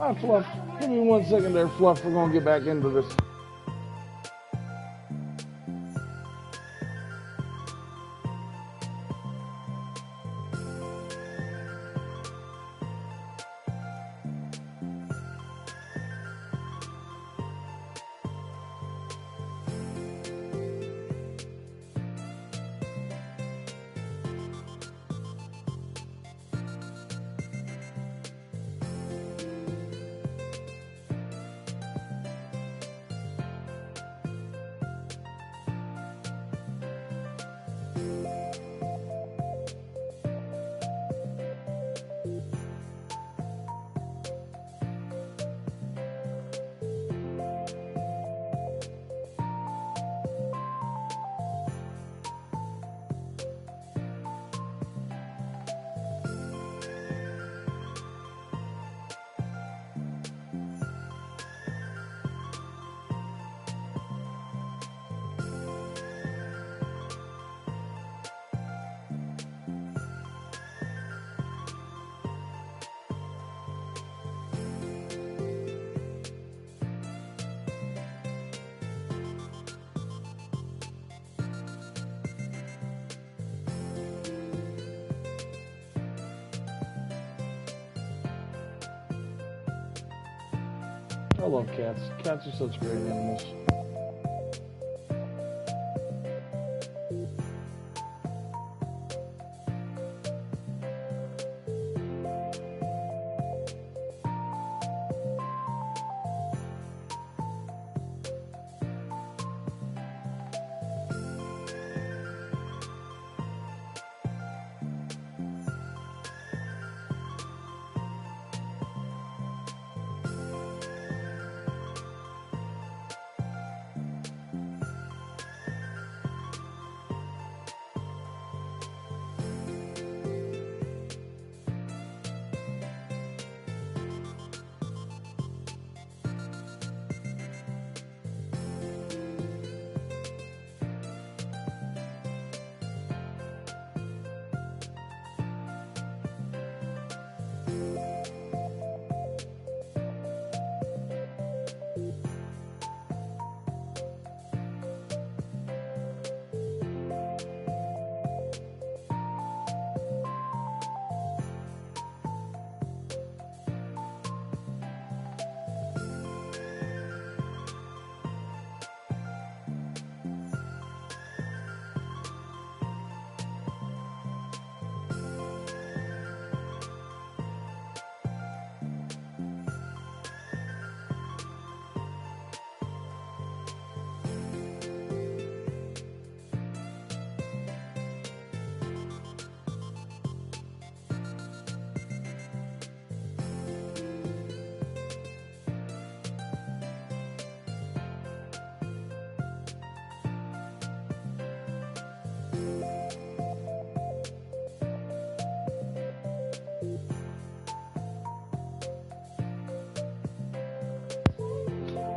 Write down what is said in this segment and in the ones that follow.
Hi, Fluff. Give me 1 second there, Fluff. We're going to get back into this. I love cats. Cats are such great animals.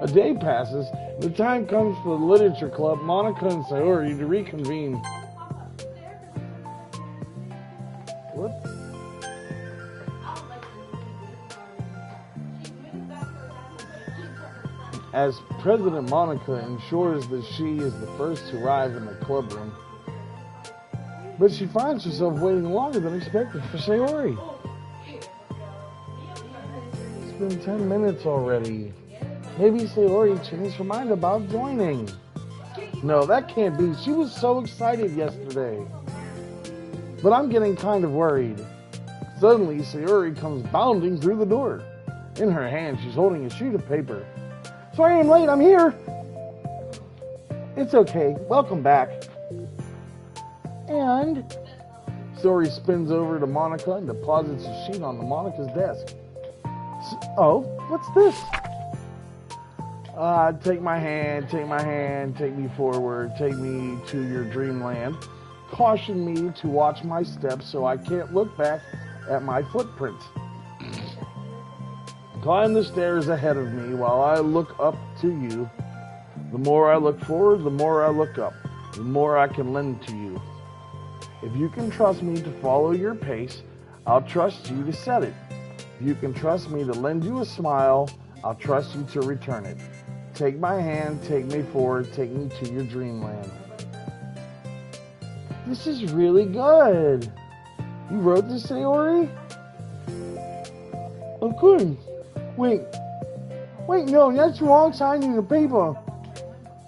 A day passes. The time comes for the literature club, Monica and Sayori, to reconvene. What? As President Monica ensures that she is the first to arrive in the club room. But she finds herself waiting longer than expected for Sayori. It's been 10 minutes already. Maybe Sayori changed her mind about joining. No, that can't be. She was so excited yesterday. But I'm getting kind of worried. Suddenly, Sayori comes bounding through the door. In her hand, she's holding a sheet of paper. Sorry I'm late, I'm here. It's okay, welcome back. And Sayori spins over to Monica and deposits a sheet on Monica's desk. Oh, what's this? Take my hand, take me forward, take me to your dreamland. Caution me to watch my steps so I can't look back at my footprints. Climb the stairs ahead of me while I look up to you. The more I look forward, the more I look up, the more I can lend to you. If you can trust me to follow your pace, I'll trust you to set it. You can trust me to lend you a smile. I'll trust you to return it. Take my hand, take me forward, take me to your dreamland. This is really good. You wrote this, Sayori? Of course. Wait, no, that's the wrong side of the paper.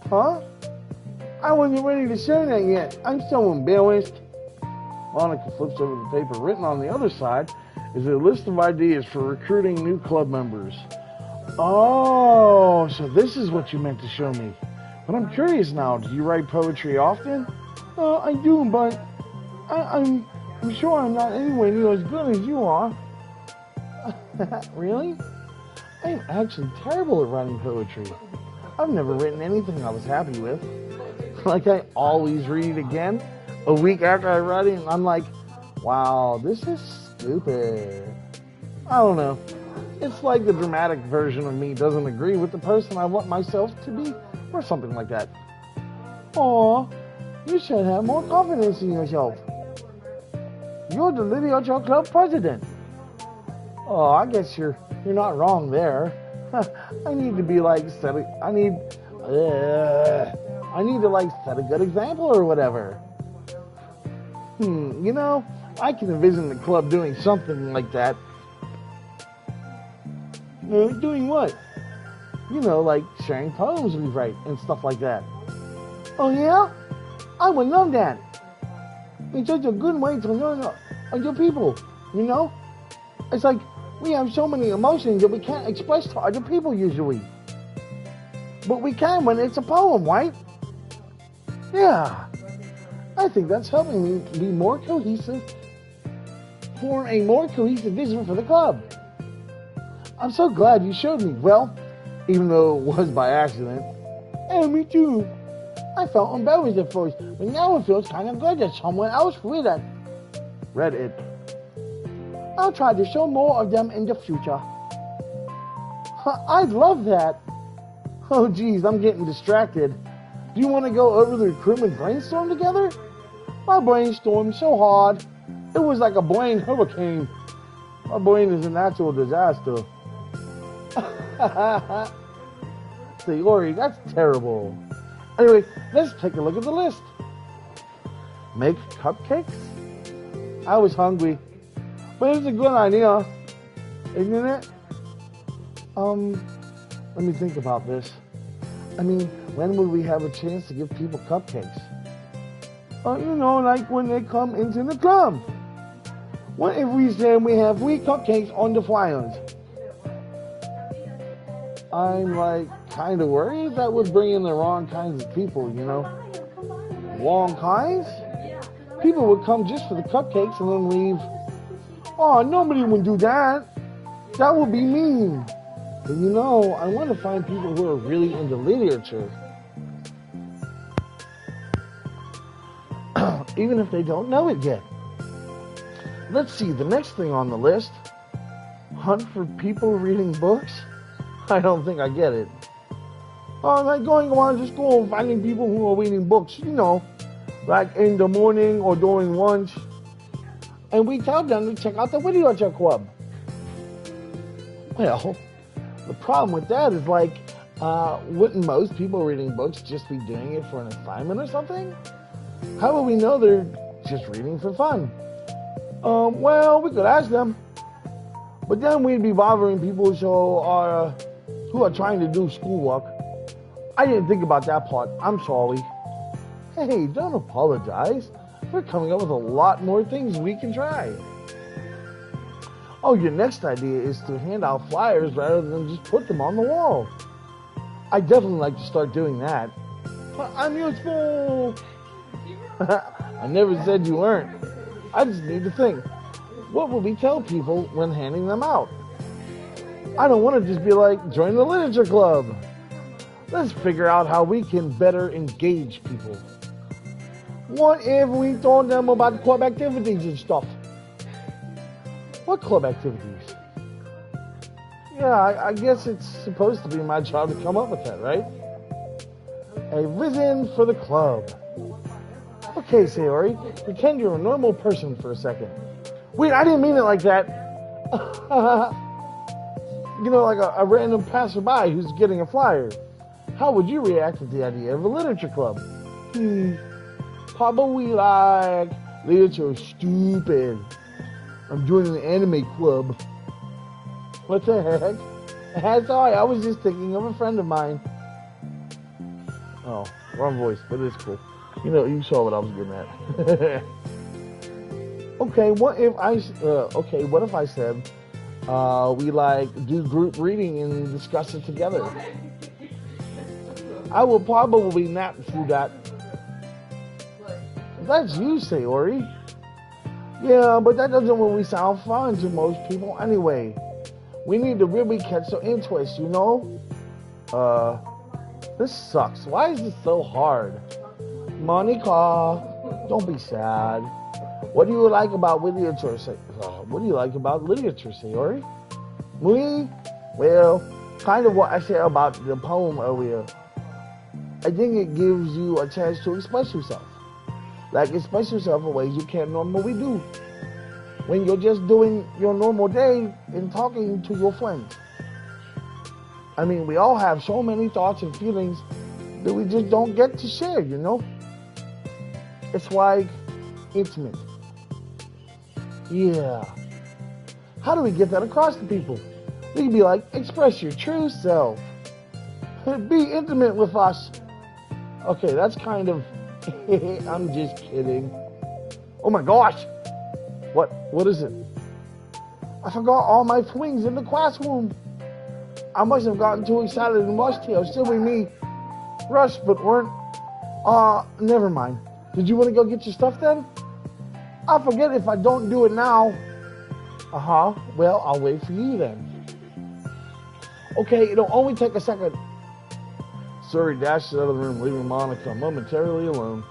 Huh? I wasn't ready to show that yet. I'm so embarrassed. Monica flips over the paper. Written on the other side is a list of ideas for recruiting new club members. Oh, so this is what you meant to show me. But I'm curious now. Do you write poetry often? I do, but I'm sure I'm not anywhere near as good as you are. Really? I'm actually terrible at writing poetry. I've never written anything I was happy with. Like, I always read it again a week after I write it, and I'm like, wow, this is stupid. I don't know. It's like the dramatic version of me doesn't agree with the person I want myself to be, or something like that. Aw, you should have more confidence in yourself. You're the Literature Club president. Oh, I guess you're not wrong there. I need to be like, I need to like set a good example or whatever. You know, I can envision the club doing something like that. Doing what? You know, like sharing poems we write and stuff like that. Oh yeah? I would love that. It's such a good way to learn other people, you know? It's like we have so many emotions that we can't express to other people usually. But we can when it's a poem, right? Yeah. I think that's helping me be more cohesive, form a more cohesive vision for the club. I'm so glad you showed me. Well, even though it was by accident. And me too. I felt embarrassed at first, but now it feels kind of good that someone else read it. I'll try to show more of them in the future. I'd love that. Oh geez, I'm getting distracted. Do you want to go over the recruitment brainstorm together? My brainstormed so hard, it was like a brain hurricane. My brain is a natural disaster. Sayori, that's terrible. Anyway, let's take a look at the list. Make cupcakes? I was hungry, but it's a good idea, isn't it? Let me think about this. I mean, when would we have a chance to give people cupcakes? You know, like when they come into the club. What if we said we have free cupcakes on the flyers? I'm like kind of worried that would bring in the wrong kinds of people, you know? Wrong kinds? People would come just for the cupcakes and then leave. Oh, nobody would do that. That would be mean. But you know, I want to find people who are really into literature. Even if they don't know it yet. Let's see, the next thing on the list. Hunt for people reading books? I don't think I get it. Like going around to school and finding people who are reading books, you know, like in the morning or during lunch. And we tell them to check out the Literature Club. Well, the problem with that is like, wouldn't most people reading books just be doing it for an assignment or something? How would we know they're just reading for fun? Well, we could ask them. But then we'd be bothering people who are trying to do schoolwork. I didn't think about that part. I'm sorry. Hey, don't apologize. We're coming up with a lot more things we can try. Oh, your next idea is to hand out flyers rather than just put them on the wall. I'd definitely like to start doing that. I'm useful. I never said you weren't. I just need to think. What will we tell people when handing them out? I don't want to just be like, join the literature club. Let's figure out how we can better engage people. What if we told them about club activities and stuff? What club activities? Yeah, I guess it's supposed to be my job to come up with that, right? A vision for the club. Okay, Sayori, pretend you're a normal person for a second. Wait, I didn't mean it like that. like a random passerby who's getting a flyer. How would you react to the idea of a literature club? Probably like, literature stupid. I'm joining the anime club. What the heck? Sorry, I was just thinking of a friend of mine. Oh, wrong voice, but it's cool. You saw what I was getting at. Okay, what if I said we do group reading and discuss it together? I will probably nap through that. That's you, Sayori. Yeah, but that doesn't really sound fun to most people anyway. We need to really catch their interest, This sucks. Why is this so hard? Monica, don't be sad. What do you like about literature, Sayori? Me? Well, kind of what I said about the poem earlier. I think it gives you a chance to express yourself. Express yourself in ways you can't normally do. When you're just doing your normal day and talking to your friends. I mean, we all have so many thoughts and feelings that we just don't get to share, It's like intimate. Yeah. How do we get that across to people? We can be like, express your true self. Be intimate with us. Okay, that's kind of... I'm just kidding. Oh my gosh. What is it? I forgot all my things in the classroom. I must have gotten too excited and rushed here. Silly me. Rushed, but weren't. Never mind. Did you want to go get your stuff then? I'll forget if I don't do it now. Well, I'll wait for you then. Okay, it'll only take a second. Suri dashes out of the room, leaving Monica momentarily alone.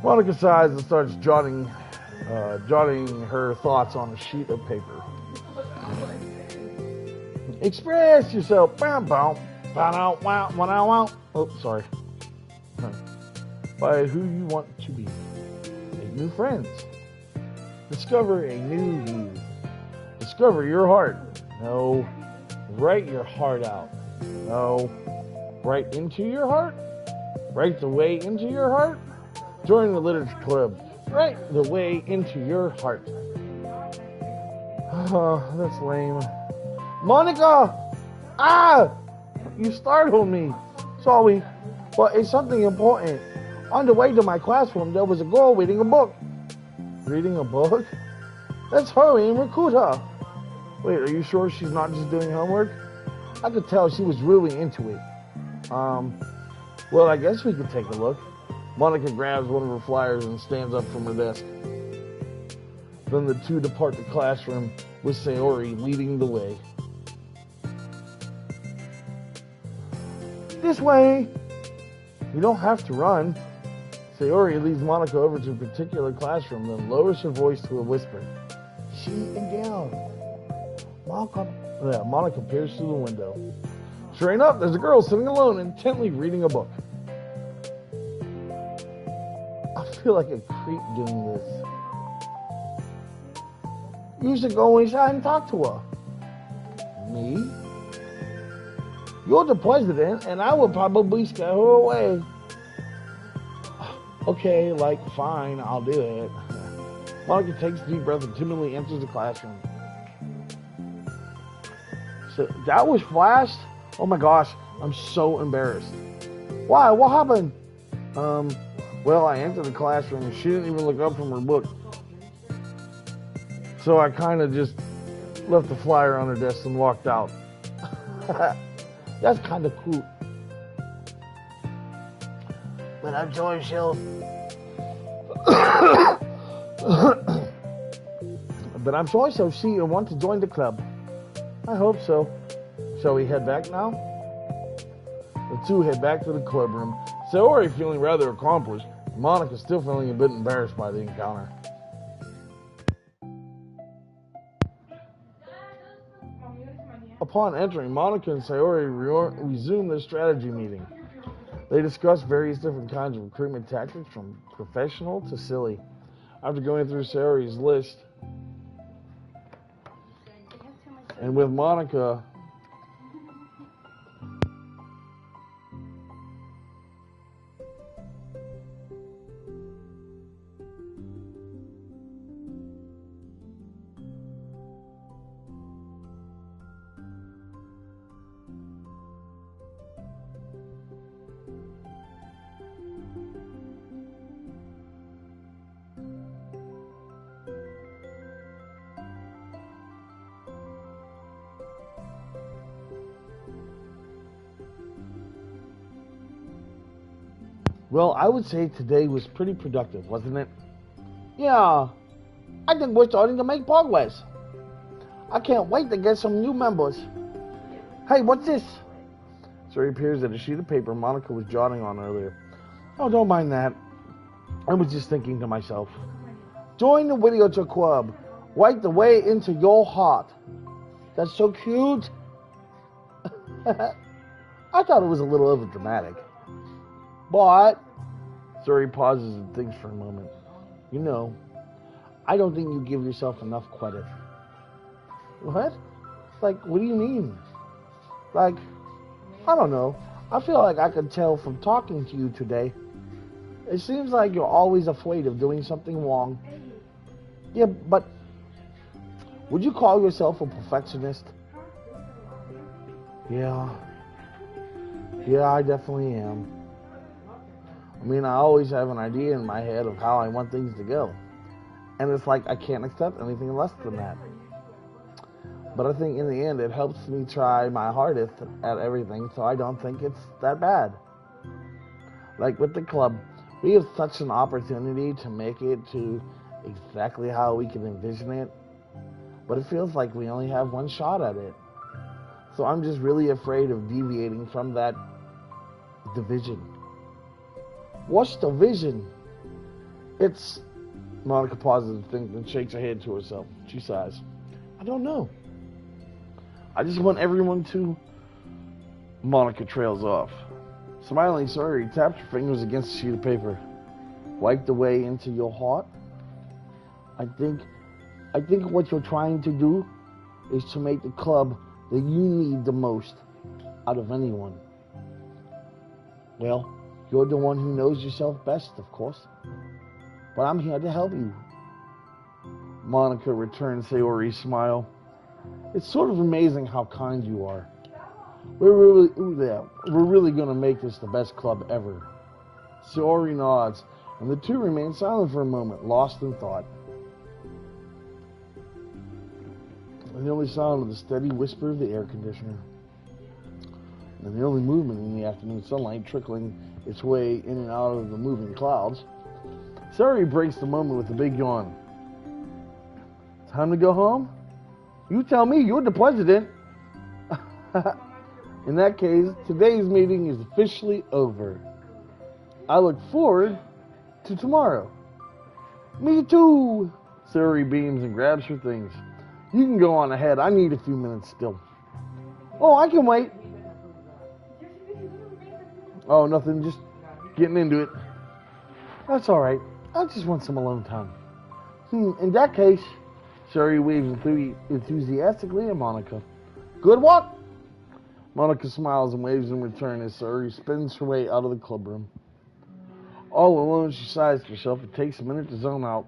Monica sighs and starts jotting her thoughts on a sheet of paper. Express yourself. Oh, sorry. By who you want to be. Make new friends. Discover a new you. Discover your heart. No. Write your heart out. No. Write into your heart. Write the way into your heart. Join the literature club. Write the way into your heart. Oh, that's lame. Monica! You startled me. Sorry, but it's something important. On the way to my classroom, there was a girl reading a book. Reading a book? Let's hurry and recruit her. Wait, are you sure she's not just doing homework? I could tell she was really into it. Well, I guess we could take a look. Monica grabs one of her flyers and stands up from her desk. Then the two depart the classroom with Sayori leading the way. This way! You don't have to run. Sayori leads Monica over to a particular classroom, then lowers her voice to a whisper. She and down. Monica peers through the window. Sure enough, there's a girl sitting alone, intently reading a book. I feel like a creep doing this. You should go inside and talk to her. Me? You're the president, and I would probably scare her away. Okay, fine, I'll do it. Monica takes a deep breath and timidly enters the classroom. So, that was flashed? Oh my gosh, I'm so embarrassed. Why? What happened? Well, I entered the classroom and she didn't even look up from her book. So I kind of just left the flyer on her desk and walked out. That's kind of cool. But I'm sure she'll... But I'm sure she'll see and want to join the club. I hope so. Shall we head back now? The two head back to the club room. Sayori feeling rather accomplished. Monica still feeling a bit embarrassed by the encounter. Upon entering, Monica and Sayori resume their strategy meeting. They discuss various different kinds of recruitment tactics, from professional to silly. After going through Sayori's list, and with Monica Well, I would say today was pretty productive, wasn't it? Yeah, I think we're starting to make progress. I can't wait to get some new members. Hey, what's this? So he appears at a sheet of paper Monica was jotting on earlier. Oh, don't mind that. I was just thinking to myself. Join the Videotour Club. Right the way into your heart. That's so cute. I thought it was a little overdramatic. But, Suri pauses and thinks for a moment. You know, I don't think you give yourself enough credit. What? Like, what do you mean? Like, I don't know. I feel like I could tell from talking to you today. It seems like you're always afraid of doing something wrong. Yeah, but would you call yourself a perfectionist? Yeah, I definitely am. I mean, I always have an idea in my head of how I want things to go. And it's like I can't accept anything less than that. But I think in the end, it helps me try my hardest at everything, so I don't think it's that bad. Like with the club, we have such an opportunity to make it to exactly how we can envision it, but it feels like we only have one shot at it. So I'm just really afraid of deviating from that division. What's the vision? It's... Monica pauses and thinks and shakes her head to herself. She sighs. I don't know. I just want everyone to... Monica trails off. Smiling, Suri taps her fingers against a sheet of paper. Wipe the way into your heart. I think what you're trying to do is to make the club that you need the most out of anyone. Well, you're the one who knows yourself best, of course. But I'm here to help you. Monica returns Sayori's smile. It's sort of amazing how kind you are. We're really going to make this the best club ever. Sayori nods, and the two remain silent for a moment, lost in thought. And the only sound of the steady whisper of the air conditioner. And the only movement in the afternoon sunlight trickling its way in and out of the moving clouds. Sayori breaks the moment with a big yawn. Time to go home? You tell me, you're the president. In that case, today's meeting is officially over. I look forward to tomorrow. Me too. Sayori beams and grabs her things. You can go on ahead. I need a few minutes still. Oh, I can wait. Oh, nothing. Just getting into it. That's all right. I just want some alone time. In that case, Sayori waves enthusiastically at Monica. Good walk. Monica smiles and waves in return as Sayori spins her way out of the club room. All alone, she sighs to herself and takes a minute to zone out.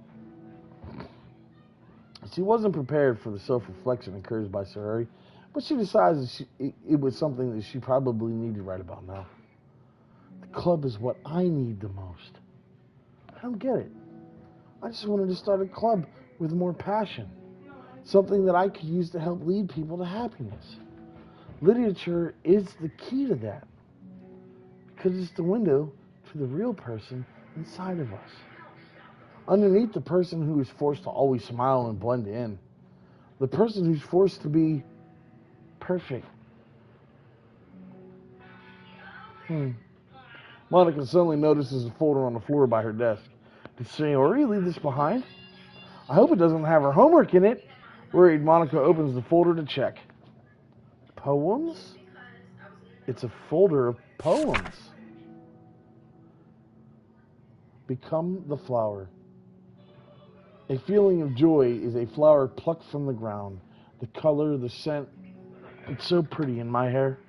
She wasn't prepared for the self-reflection encouraged by Sayori, but she decides it was something that she probably needed right about now. The club is what I need the most. I don't get it. I just wanted to start a club with more passion. Something that I could use to help lead people to happiness. Literature is the key to that. Because it's the window to the real person inside of us. Underneath the person who is forced to always smile and blend in. The person who's forced to be perfect. Monica suddenly notices a folder on the floor by her desk. Did Sayori leave this behind? I hope it doesn't have her homework in it. Worried, Monica opens the folder to check. Poems? It's a folder of poems. Become the flower. A feeling of joy is a flower plucked from the ground. The color, the scent, it's so pretty in my hair.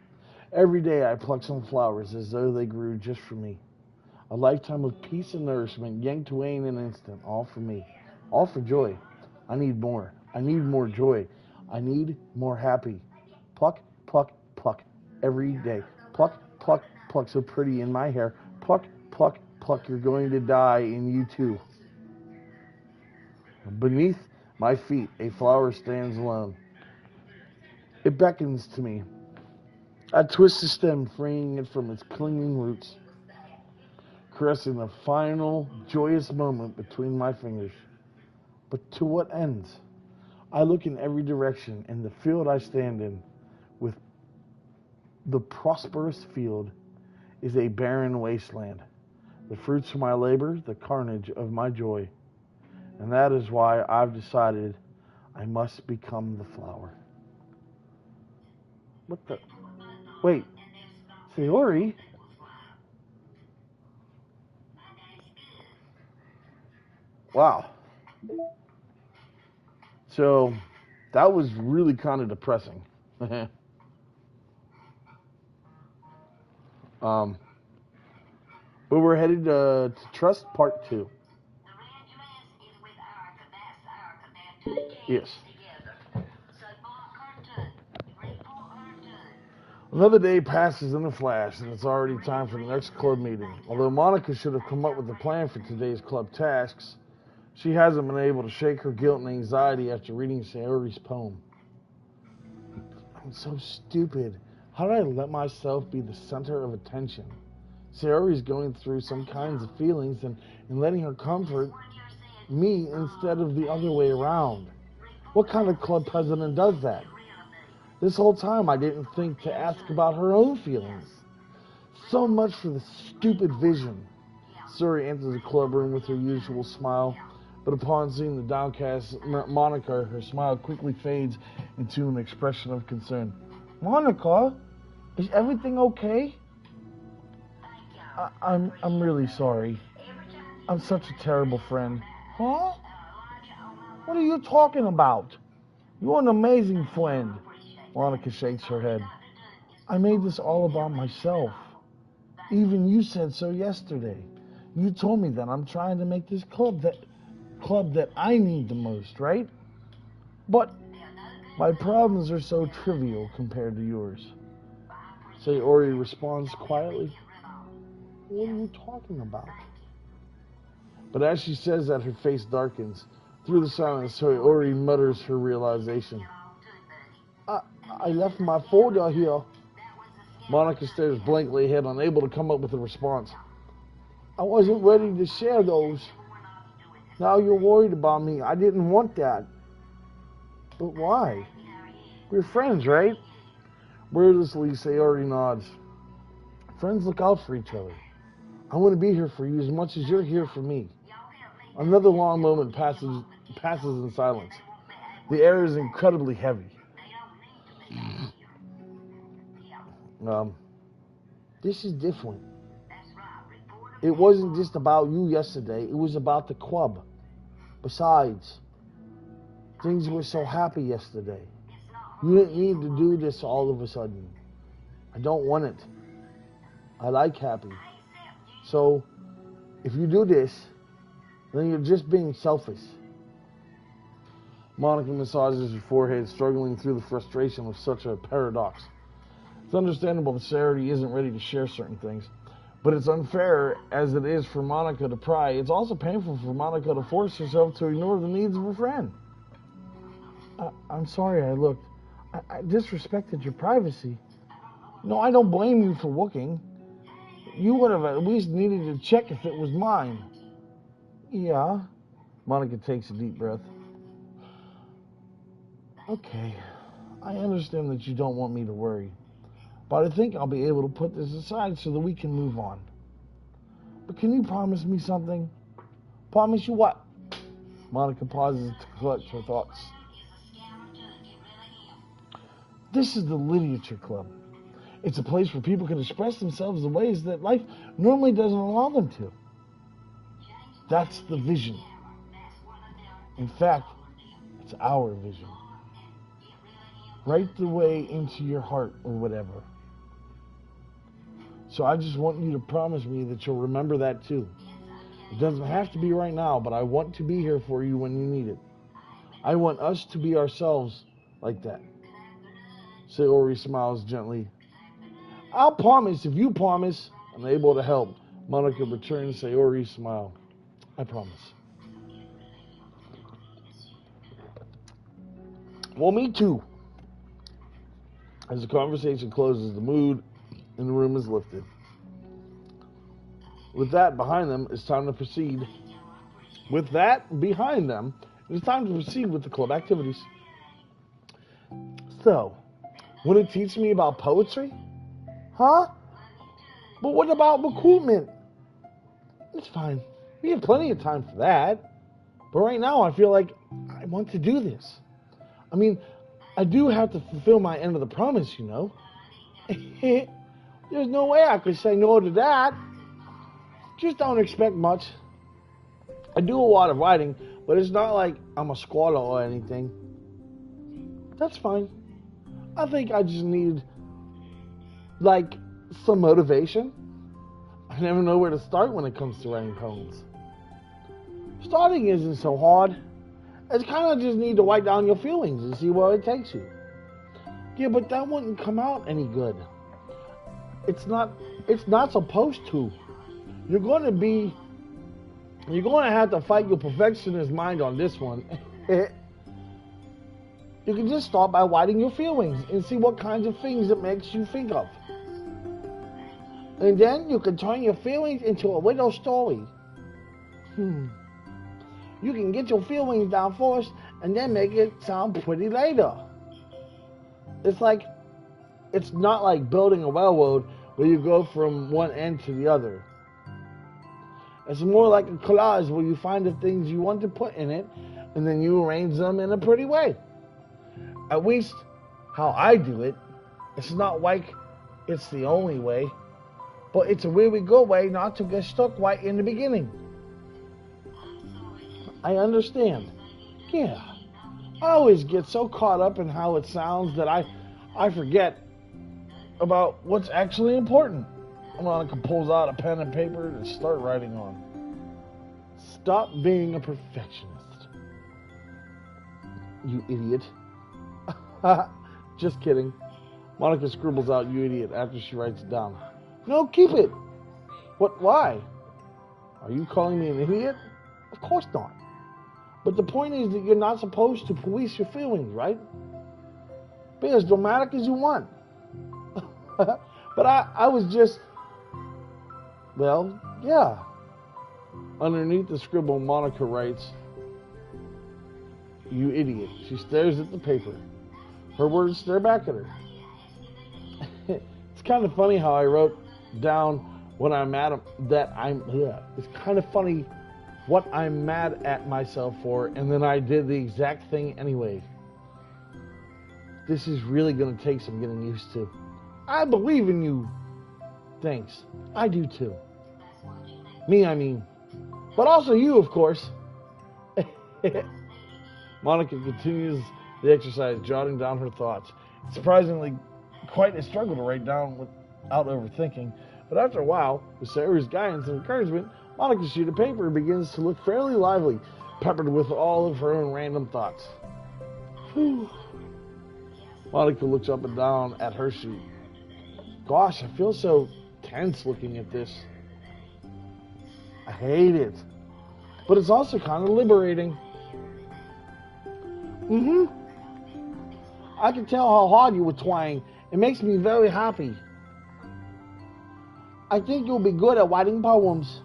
Every day I pluck some flowers as though they grew just for me. A lifetime of peace and nourishment yanked away in an instant, all for me. All for joy. I need more. I need more joy. I need more happy. Pluck, pluck, pluck. Every day. Pluck, pluck, pluck. So pretty in my hair. Pluck, pluck, pluck. You're going to die and you too. Beneath my feet, a flower stands alone. It beckons to me. I twist the stem, freeing it from its clinging roots. caressing the final joyous moment between my fingers. But to what ends? I look in every direction, and the field I stand in, with the prosperous field, is a barren wasteland. The fruits of my labor, the carnage of my joy. And that is why I've decided I must become the flower. What the? Wait, Sayori? Wow. So, that was really kind of depressing. But we're headed to Trust Part 2. Yes. Another day passes in a flash, and it's already time for the next club meeting. Although Monica should have come up with a plan for today's club tasks, she hasn't been able to shake her guilt and anxiety after reading Sayori's poem. I'm so stupid. How did I let myself be the center of attention? Sayori's going through some kinds of feelings and letting her comfort me instead of the other way around. What kind of club president does that? This whole time I didn't think to ask about her own feelings. So much for the stupid vision. Sayori enters the club room with her usual smile, but upon seeing the downcast Monica, her smile quickly fades into an expression of concern. Monica, is everything okay? I'm really sorry. I'm such a terrible friend. Huh? What are you talking about? You're an amazing friend. Monica shakes her head. I made this all about myself. Even you said so yesterday. You told me that I'm trying to make this club that I need the most, right? But my problems are so trivial compared to yours. Sayori responds quietly. What are you talking about? But as she says that, her face darkens. Through the silence, Sayori mutters her realization. I left my folder here. Monica stares blankly ahead, unable to come up with a response. I wasn't ready to share those. Now you're worried about me. I didn't want that. But why? We're friends, right? Wordlessly, Sayori nods. Friends look out for each other. I want to be here for you as much as you're here for me. Another long moment passes in silence. The air is incredibly heavy. This is different. It wasn't just about you yesterday. It was about the club. Besides, things were so happy yesterday. You didn't need to do this all of a sudden. I don't want it. I like happy. So, if you do this, then you're just being selfish. Monica massages her forehead, struggling through the frustration of such a paradox. It's understandable that Sayori isn't ready to share certain things, but it's unfair as it is for Monica to pry. It's also painful for Monica to force herself to ignore the needs of her friend. I'm sorry I looked. I disrespected your privacy. No, I don't blame you for looking. You would have at least needed to check if it was mine. Yeah. Monica takes a deep breath. Okay. I understand that you don't want me to worry. But I think I'll be able to put this aside so that we can move on. But can you promise me something? Promise you what? Monica pauses to collect her thoughts. This is the Literature Club. It's a place where people can express themselves in ways that life normally doesn't allow them to. That's the vision. In fact, it's our vision. Right the way into your heart or whatever. So I just want you to promise me that you'll remember that too. It doesn't have to be right now, but I want to be here for you when you need it. I want us to be ourselves like that. Sayori smiles gently. I'll promise if you promise. Unable to help, Monica returns Sayori's smile. I promise. Well, me too. As the conversation closes, the mood in the room is lifted. With that behind them, it's time to proceed. With that behind them, it's time to proceed with the club activities. So, want to teach me about poetry? Huh? But what about recruitment? It's fine. We have plenty of time for that. But right now, I feel like I want to do this. I mean, I do have to fulfill my end of the promise, you know. There's no way I could say no to that. Just don't expect much. I do a lot of writing, but it's not like I'm a squatter or anything. That's fine. I think I just need, like, some motivation. I never know where to start when it comes to writing poems. Starting isn't so hard. It's kind of just need to write down your feelings and see where it takes you. Yeah, but that wouldn't come out any good. It's not supposed to. You're going to have to fight your perfectionist mind on this one. You can just start by writing your feelings and see what kinds of things it makes you think of. And then you can turn your feelings into a little story. You can get your feelings down first and then make it sound pretty later. It's not like building a railroad where you go from one end to the other. It's more like a collage where you find the things you want to put in it and then you arrange them in a pretty way. At least how I do it. It's not like it's the only way, but it's a really good way not to get stuck right in the beginning. I understand. Yeah. I always get so caught up in how it sounds that I forget about what's actually important. Monica pulls out a pen and paper to start writing on. Stop being a perfectionist. You idiot. Just kidding. Monica scribbles out "you idiot" after she writes it down. No, keep it. What? Why? Are you calling me an idiot? Of course not. But the point is that you're not supposed to police your feelings, right? Be as dramatic as you want. But I was just... Well, yeah. Underneath the scribble, Monica writes, "You idiot." She stares at the paper. Her words stare back at her. It's kind of funny how I wrote down when I'm mad that I'm... Yeah, it's kind of funny what I'm mad at myself for, and then I did the exact thing anyway. This is really going to take some getting used to. I believe in you. Thanks. I do too. Me, I mean. But also you, of course. Monica continues the exercise, jotting down her thoughts. It's surprisingly quite a struggle to write down without overthinking. But after a while, with Sarah's guidance and encouragement, Monica's sheet of paper begins to look fairly lively, peppered with all of her own random thoughts. Whew. Monica looks up and down at her sheet. Gosh, I feel so tense looking at this. I hate it. But it's also kind of liberating. I can tell how hard you were trying. It makes me very happy. I think you'll be good at writing poems.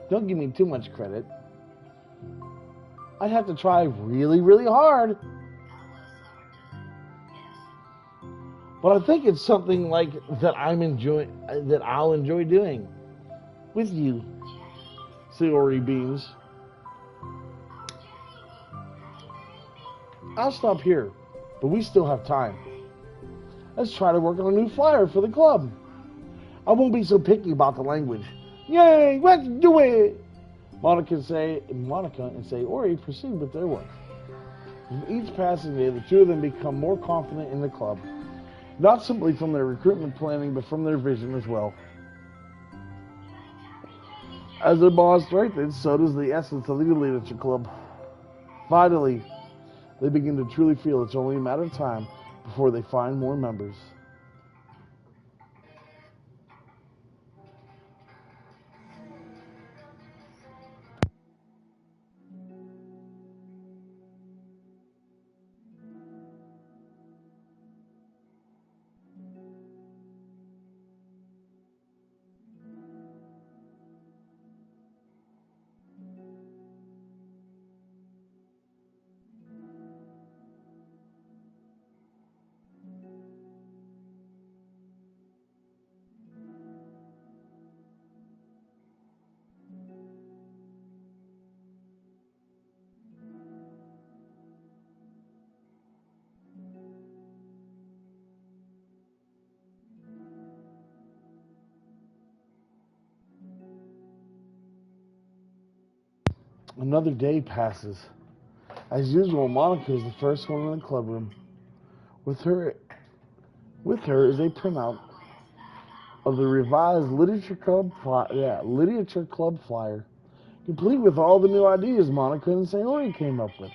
Don't give me too much credit. I'd have to try really, really hard. But I think it's something like that I'll enjoy doing with you. Sayori beams. I'll stop here, but we still have time. Let's try to work on a new flyer for the club. I won't be so picky about the language. Yay, let's do it! Monica and Sayori proceed with their work. With each passing day, the two of them become more confident in the club. Not simply from their recruitment planning, but from their vision as well. As their bond strengthens, so does the essence of the leadership club. Finally, they begin to truly feel it's only a matter of time before they find more members. Another day passes. As usual, Monica is the first one in the club room. With her is a printout of the revised literature club flyer, complete with all the new ideas Monica and Sayori came up with.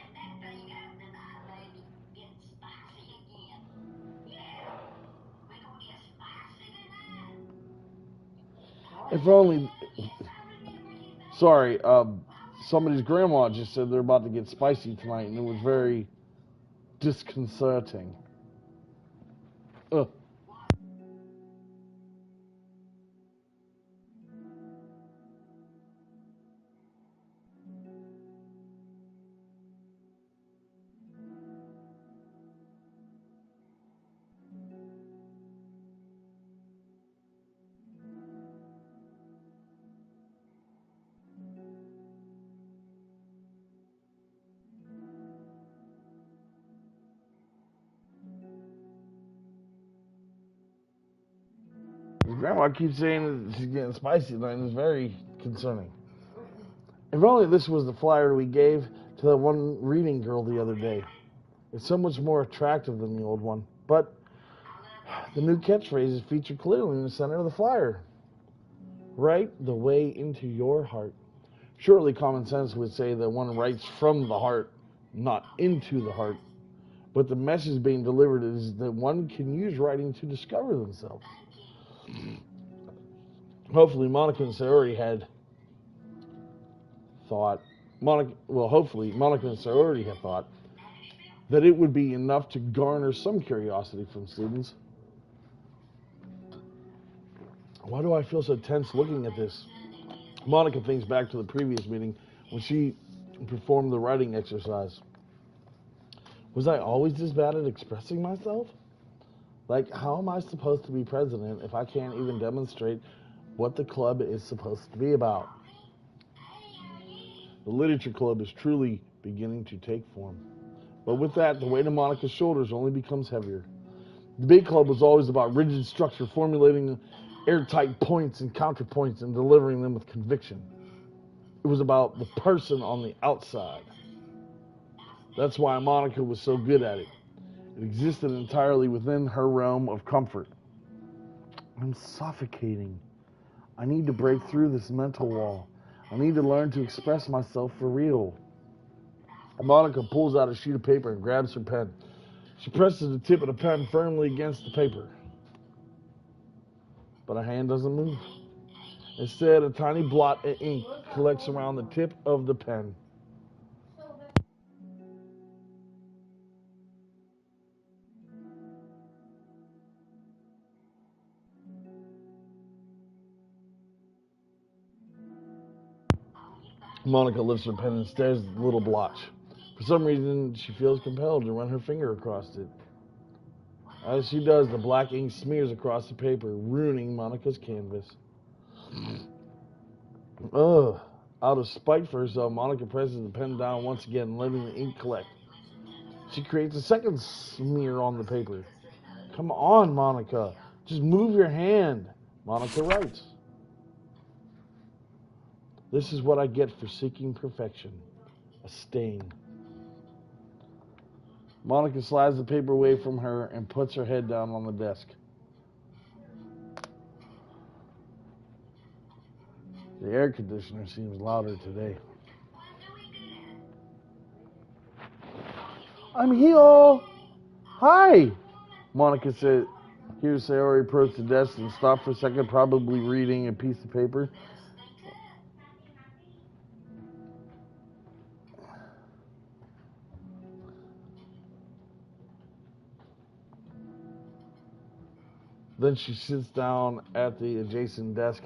If only, sorry, somebody's grandma just said they're about to get spicy tonight, and it was very disconcerting. Ugh. His grandma keeps saying that she's getting spicy tonight, and it's very concerning. If only this was the flyer we gave to that one reading girl the other day. It's so much more attractive than the old one. But the new catchphrase is featured clearly in the center of the flyer. Write the way into your heart. Surely common sense would say that one writes from the heart, not into the heart. But the message being delivered is that one can use writing to discover themselves. Hopefully Monica and Sayori had thought, hopefully Monica and Sayori had thought that it would be enough to garner some curiosity from students. Why do I feel so tense looking at this? Monica thinks back to the previous meeting when she performed the writing exercise. Was I always this bad at expressing myself? Like, how am I supposed to be president if I can't even demonstrate what the club is supposed to be about? The literature club is truly beginning to take form. But with that, the weight of Monica's shoulders only becomes heavier. The big club was always about rigid structure, formulating airtight points and counterpoints and delivering them with conviction. It was about the person on the outside. That's why Monica was so good at it. It existed entirely within her realm of comfort. I'm suffocating. I need to break through this mental wall. I need to learn to express myself for real. Monica pulls out a sheet of paper and grabs her pen. She presses the tip of the pen firmly against the paper. But her hand doesn't move. Instead, a tiny blot of ink collects around the tip of the pen. Monica lifts her pen and stares at the little blotch. For some reason, she feels compelled to run her finger across it. As she does, the black ink smears across the paper, ruining Monica's canvas. Ugh. Out of spite for herself, Monica presses the pen down once again, letting the ink collect. She creates a second smear on the paper. Come on, Monica. Just move your hand. Monica writes. This is what I get for seeking perfection. A stain. Monica slides the paper away from her and puts her head down on the desk. The air conditioner seems louder today. I'm here. Hi. Monica said. Here's Sayori approach the desk and stop for a second, probably reading a piece of paper. Then she sits down at the adjacent desk.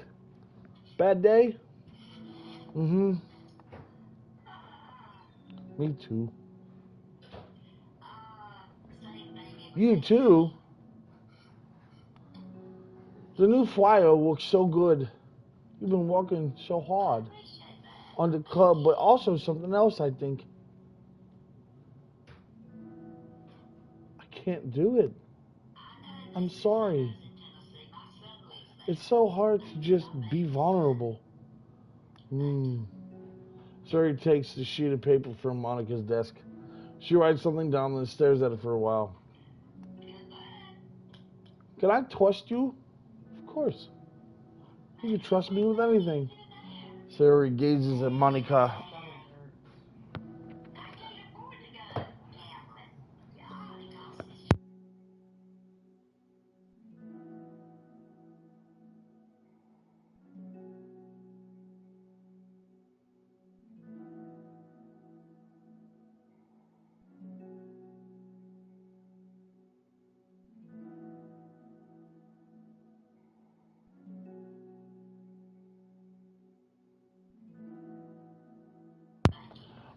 Bad day? Mm-hmm. Me too. You too? The new flyer looks so good. You've been working so hard on the club, but also something else, I think. I can't do it. I'm sorry. It's so hard to just be vulnerable. Suri takes the sheet of paper from Monica's desk. She writes something down and stares at it for a while. Can I trust you? Of course. You can trust me with anything. Suri gazes at Monica.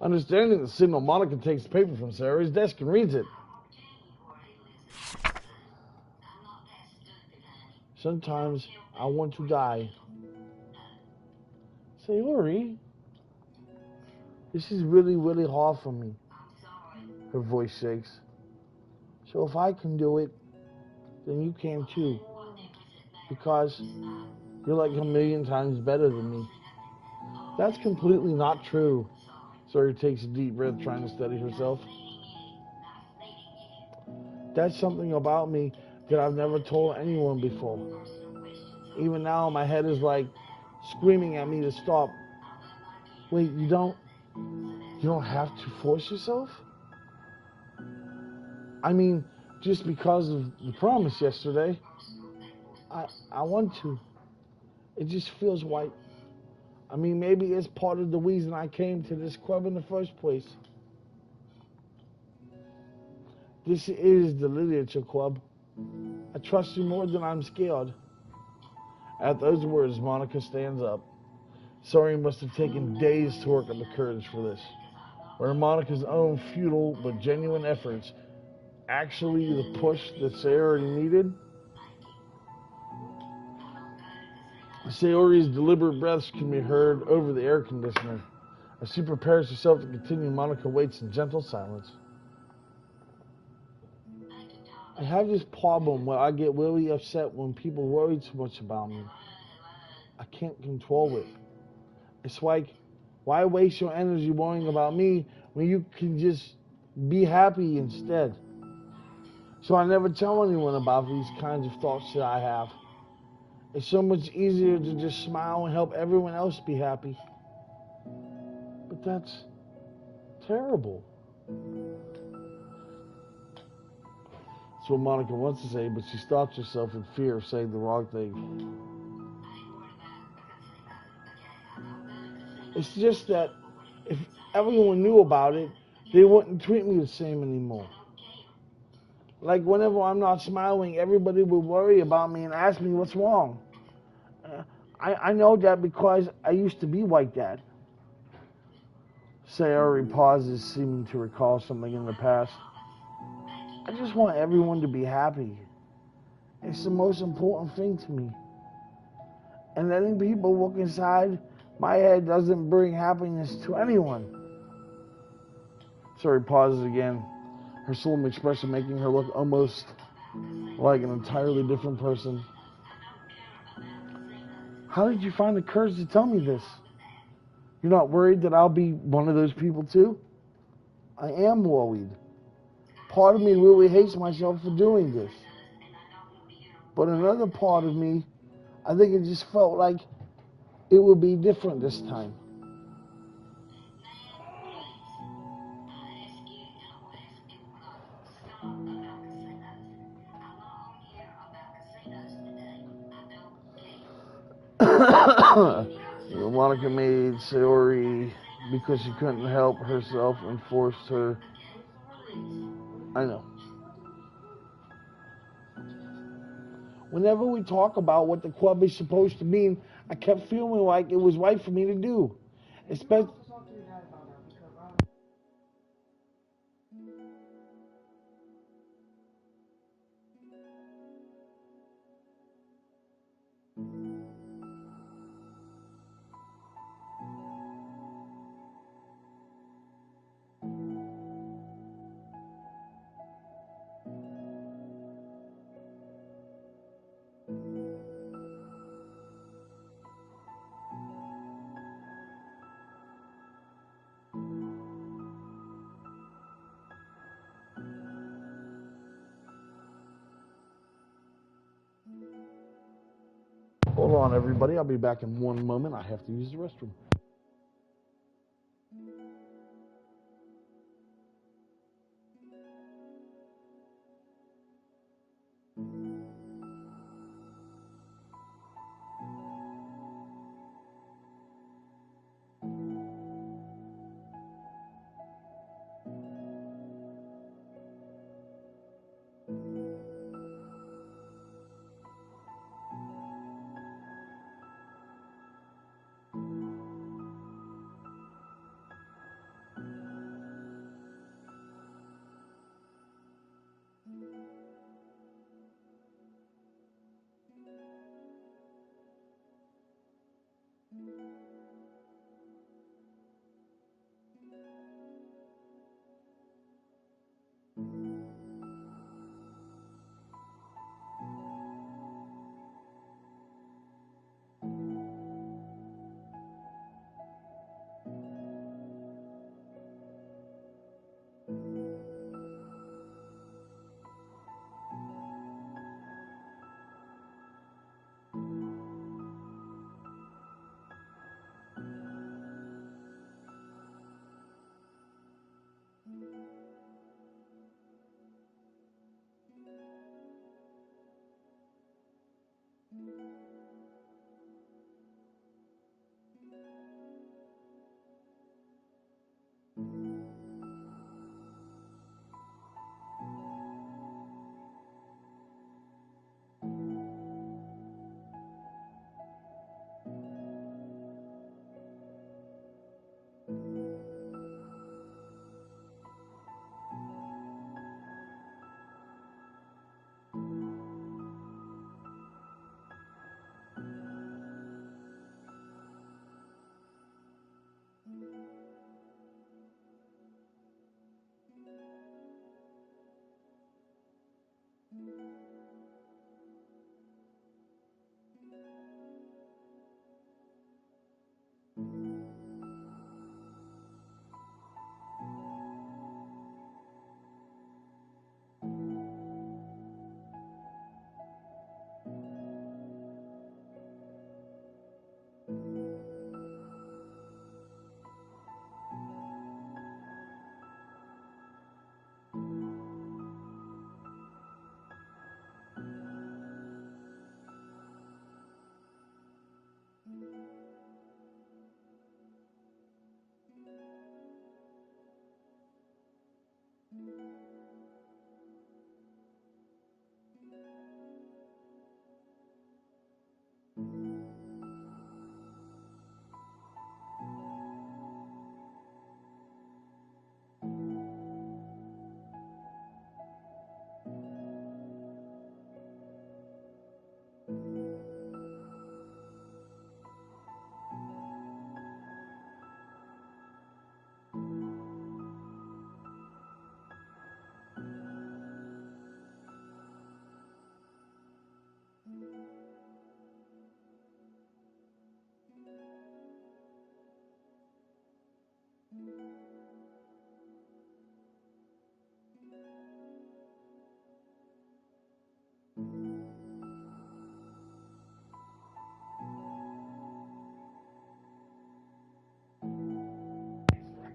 Understanding the signal, Monica takes the paper from Suri's desk and reads it. Sometimes I want to die. Sayori, this is really, really hard for me. Her voice shakes. So if I can do it, then you can too. Because you're like a million times better than me. That's completely not true. Sayori takes a deep breath, trying to steady herself. That's something about me that I've never told anyone before. Even now, my head is like screaming at me to stop. Wait, you don't have to force yourself? I mean, just because of the promise yesterday, I want to. It just feels right. I mean, maybe it's part of the reason I came to this club in the first place. This is the literature club. I trust you more than I'm scared. At those words, Monica stands up. Sayori must have taken days to work up the courage for this. Were Monica's own futile but genuine efforts actually the push that Sayori needed? Sayori's deliberate breaths can be heard over the air conditioner. As she prepares herself to continue, Monica waits in gentle silence. I have this problem where I get really upset when people worry too much about me. I can't control it. It's like, why waste your energy worrying about me when you can just be happy instead? So I never tell anyone about these kinds of thoughts that I have. It's so much easier to just smile and help everyone else be happy. But that's terrible. That's what Monica wants to say, but she stops herself in fear of saying the wrong thing. It's just that if everyone knew about it, they wouldn't treat me the same anymore. Like whenever I'm not smiling, everybody would worry about me and ask me what's wrong. I know that because I used to be like that. Sayori pauses, seeming to recall something in the past. I just want everyone to be happy. It's the most important thing to me. And letting people look inside my head doesn't bring happiness to anyone. Sayori pauses again, her solemn expression making her look almost like an entirely different person. How did you find the courage to tell me this? You're not worried that I'll be one of those people too? I am worried. Part of me really hates myself for doing this. But another part of me, I think it just felt like it would be different this time. Monica made Sayori because she couldn't help herself and forced her. I know. Whenever we talk about what the club is supposed to mean, I kept feeling like it was right for me to do. Especially. on, everybody. I'll be back in one moment. I have to use the restroom.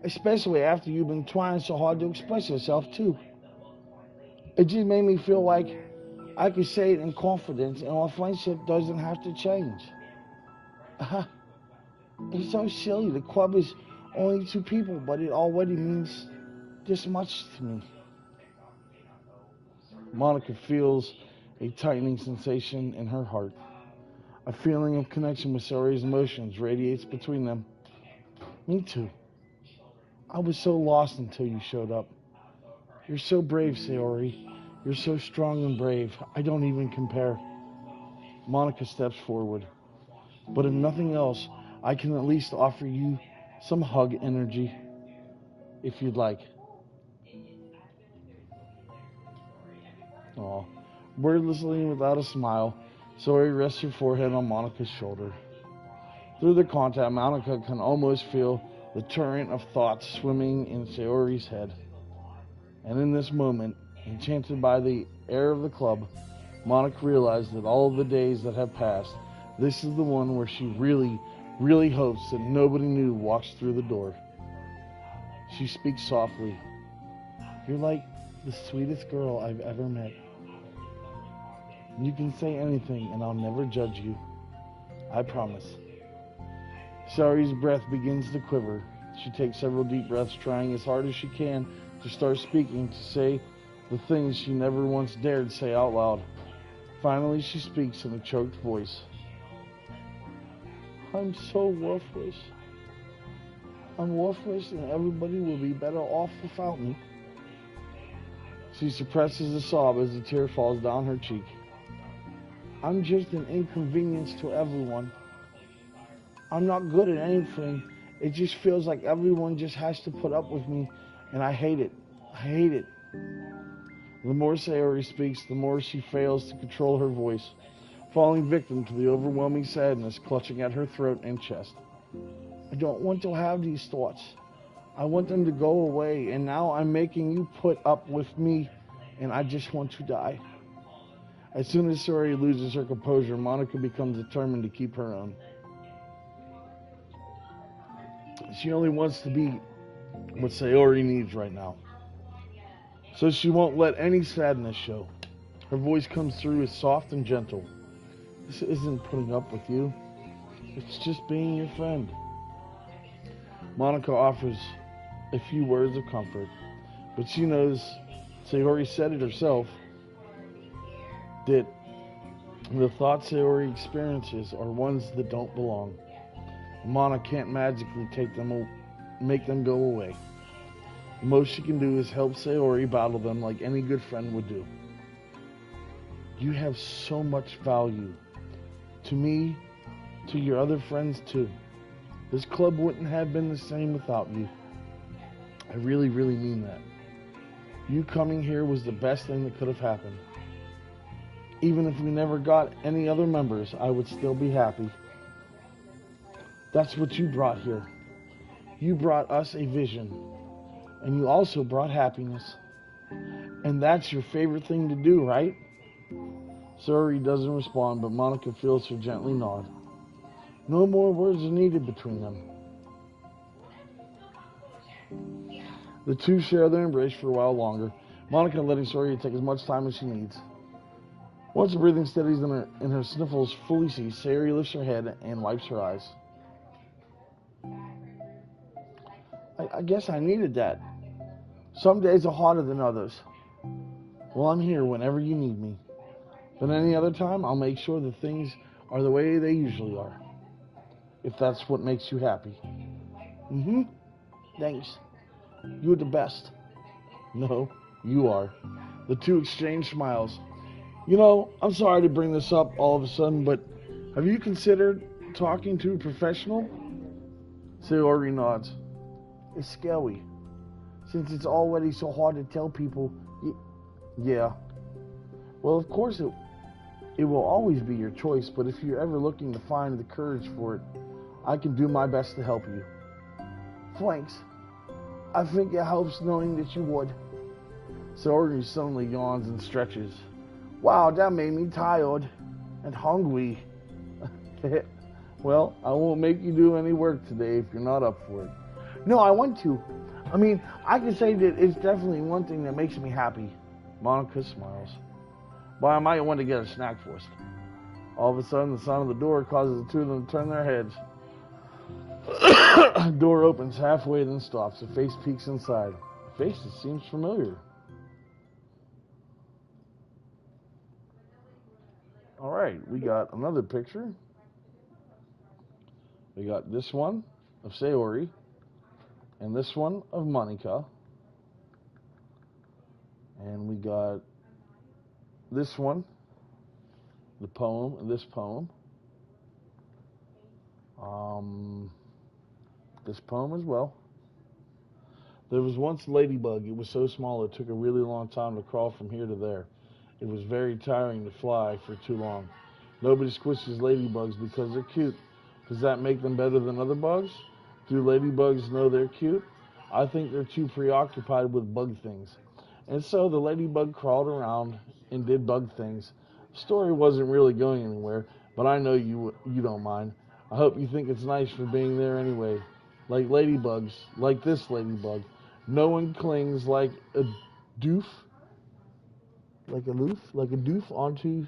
Especially after you've been trying so hard to express yourself, too. It just made me feel like I could say it in confidence and our friendship doesn't have to change. It's so silly. The club is only two people, but it already means this much to me. Monica feels a tightening sensation in her heart. A feeling of connection with Saori's emotions radiates between them. Me too. I was so lost until you showed up. You're so brave, Saori. You're so strong and brave. I don't even compare. Monica steps forward. But if nothing else, I can at least offer you some hug energy, if you'd like. Aw. Wordlessly and without a smile, Saori rests her forehead on Monica's shoulder. Through the contact, Monica can almost feel the torrent of thoughts swimming in Saori's head. And in this moment, enchanted by the air of the club, Monica realized that all of the days that have passed This is the one where she really, really hopes that nobody new walks through the door. She speaks softly. You're like the sweetest girl I've ever met. You can say anything and I'll never judge you. I promise. Sayori's breath begins to quiver. She takes several deep breaths, trying as hard as she can to start speaking, to say the things she never once dared say out loud. Finally, she speaks in a choked voice. I'm so worthless. I'm worthless and everybody will be better off without me. She suppresses a sob as a tear falls down her cheek. I'm just an inconvenience to everyone. I'm not good at anything. It just feels like everyone just has to put up with me, and I hate it. I hate it. The more Sayori speaks, the more she fails to control her voice, falling victim to the overwhelming sadness clutching at her throat and chest. I don't want to have these thoughts. I want them to go away, and now I'm making you put up with me, and I just want to die. As soon as Sayori loses her composure, Monica becomes determined to keep her own. She only wants to be what Sayori needs right now. So she won't let any sadness show. Her voice comes through as soft and gentle. This isn't putting up with you. It's just being your friend. Monica offers a few words of comfort, but she knows, Sayori said it herself, that the thoughts Sayori experiences are ones that don't belong. Mana can't magically make them go away. The most she can do is help Sayori battle them like any good friend would do. You have so much value. To me, to your other friends too. This club wouldn't have been the same without you. I really, really mean that. You coming here was the best thing that could have happened. Even if we never got any other members, I would still be happy. That's what you brought here. You brought us a vision. And you also brought happiness. And that's your favorite thing to do, right? Sayori doesn't respond, but Monica feels her gently nod. No more words are needed between them. The two share their embrace for a while longer, Monica letting Sayori take as much time as she needs. Once the breathing steadies and her sniffles fully cease, Sayori lifts her head and wipes her eyes. I guess I needed that. Some days are harder than others. Well, I'm here whenever you need me. But any other time, I'll make sure that things are the way they usually are. If that's what makes you happy. Thanks. You're the best. No, you are. The two exchange smiles. You know, I'm sorry to bring this up all of a sudden, but have you considered talking to a professional? Sayori nods. It's scary. Since it's already so hard to tell people. Yeah. Well, of course it will always be your choice, but if you're ever looking to find the courage for it, I can do my best to help you. Thanks. I think it helps knowing that you would. Sayori suddenly yawns and stretches. Wow, that made me tired and hungry. Well, I won't make you do any work today if you're not up for it. No, I want to. I mean, I can say that it's definitely one thing that makes me happy. Monica smiles. But I might want to get a snack first. All of a sudden, the sound of the door causes the two of them to turn their heads. The door opens halfway, then stops. A face peeks inside. A face that seems familiar. All right, we got another picture. We got this one of Sayori, and this one of Monica. And we got this one, the poem, and this poem. This poem as well. There was once a ladybug. It was so small it took a really long time to crawl from here to there. It was very tiring to fly for too long. Nobody squishes ladybugs because they're cute. Does that make them better than other bugs? Do ladybugs know they're cute? I think they're too preoccupied with bug things. And so the ladybug crawled around and did bug things. The story wasn't really going anywhere, but I know you don't mind. I hope you think it's nice for being there anyway. Like ladybugs, like this ladybug. No one clings like a doof, like a doof onto,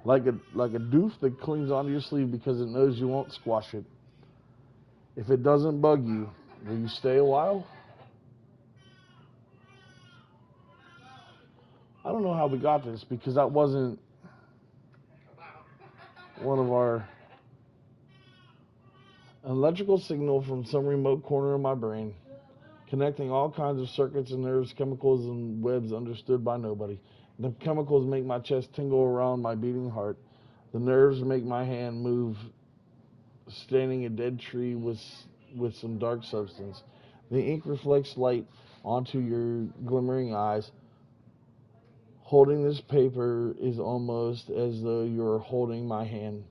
like a doof that clings onto your sleeve because it knows you won't squash it. If it doesn't bug you, will you stay a while? I don't know how we got this because that wasn't one of our electrical signal from some remote corner of my brain, connecting all kinds of circuits and nerves, chemicals and webs understood by nobody. The chemicals make my chest tingle around my beating heart. The nerves make my hand move, staining a dead tree with some dark substance. The ink reflects light onto your glimmering eyes. Holding this paper is almost as though you're holding my hand,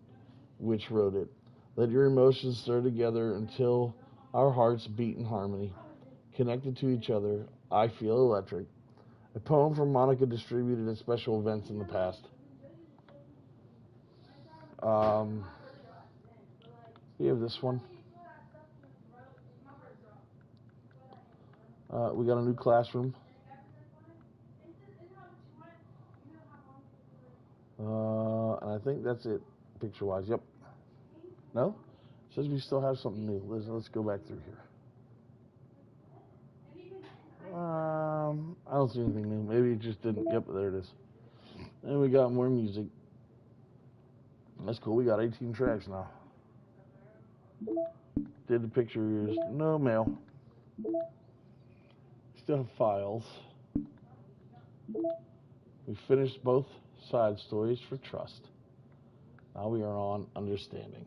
which wrote it. Let your emotions stir together until our hearts beat in harmony. Connected to each other, I feel electric. A poem from Monica distributed at special events in the past. We have this one. We got a new classroom. And I think that's it, picture-wise. Yep. No? It says we still have something new. Let's go back through here. I don't see anything new. Maybe it just didn't. Yep, there it is. And we got more music. That's cool. We got 18 tracks now. Did the pictures. No mail. Still have files. We finished both side stories for trust. Now we are on understanding.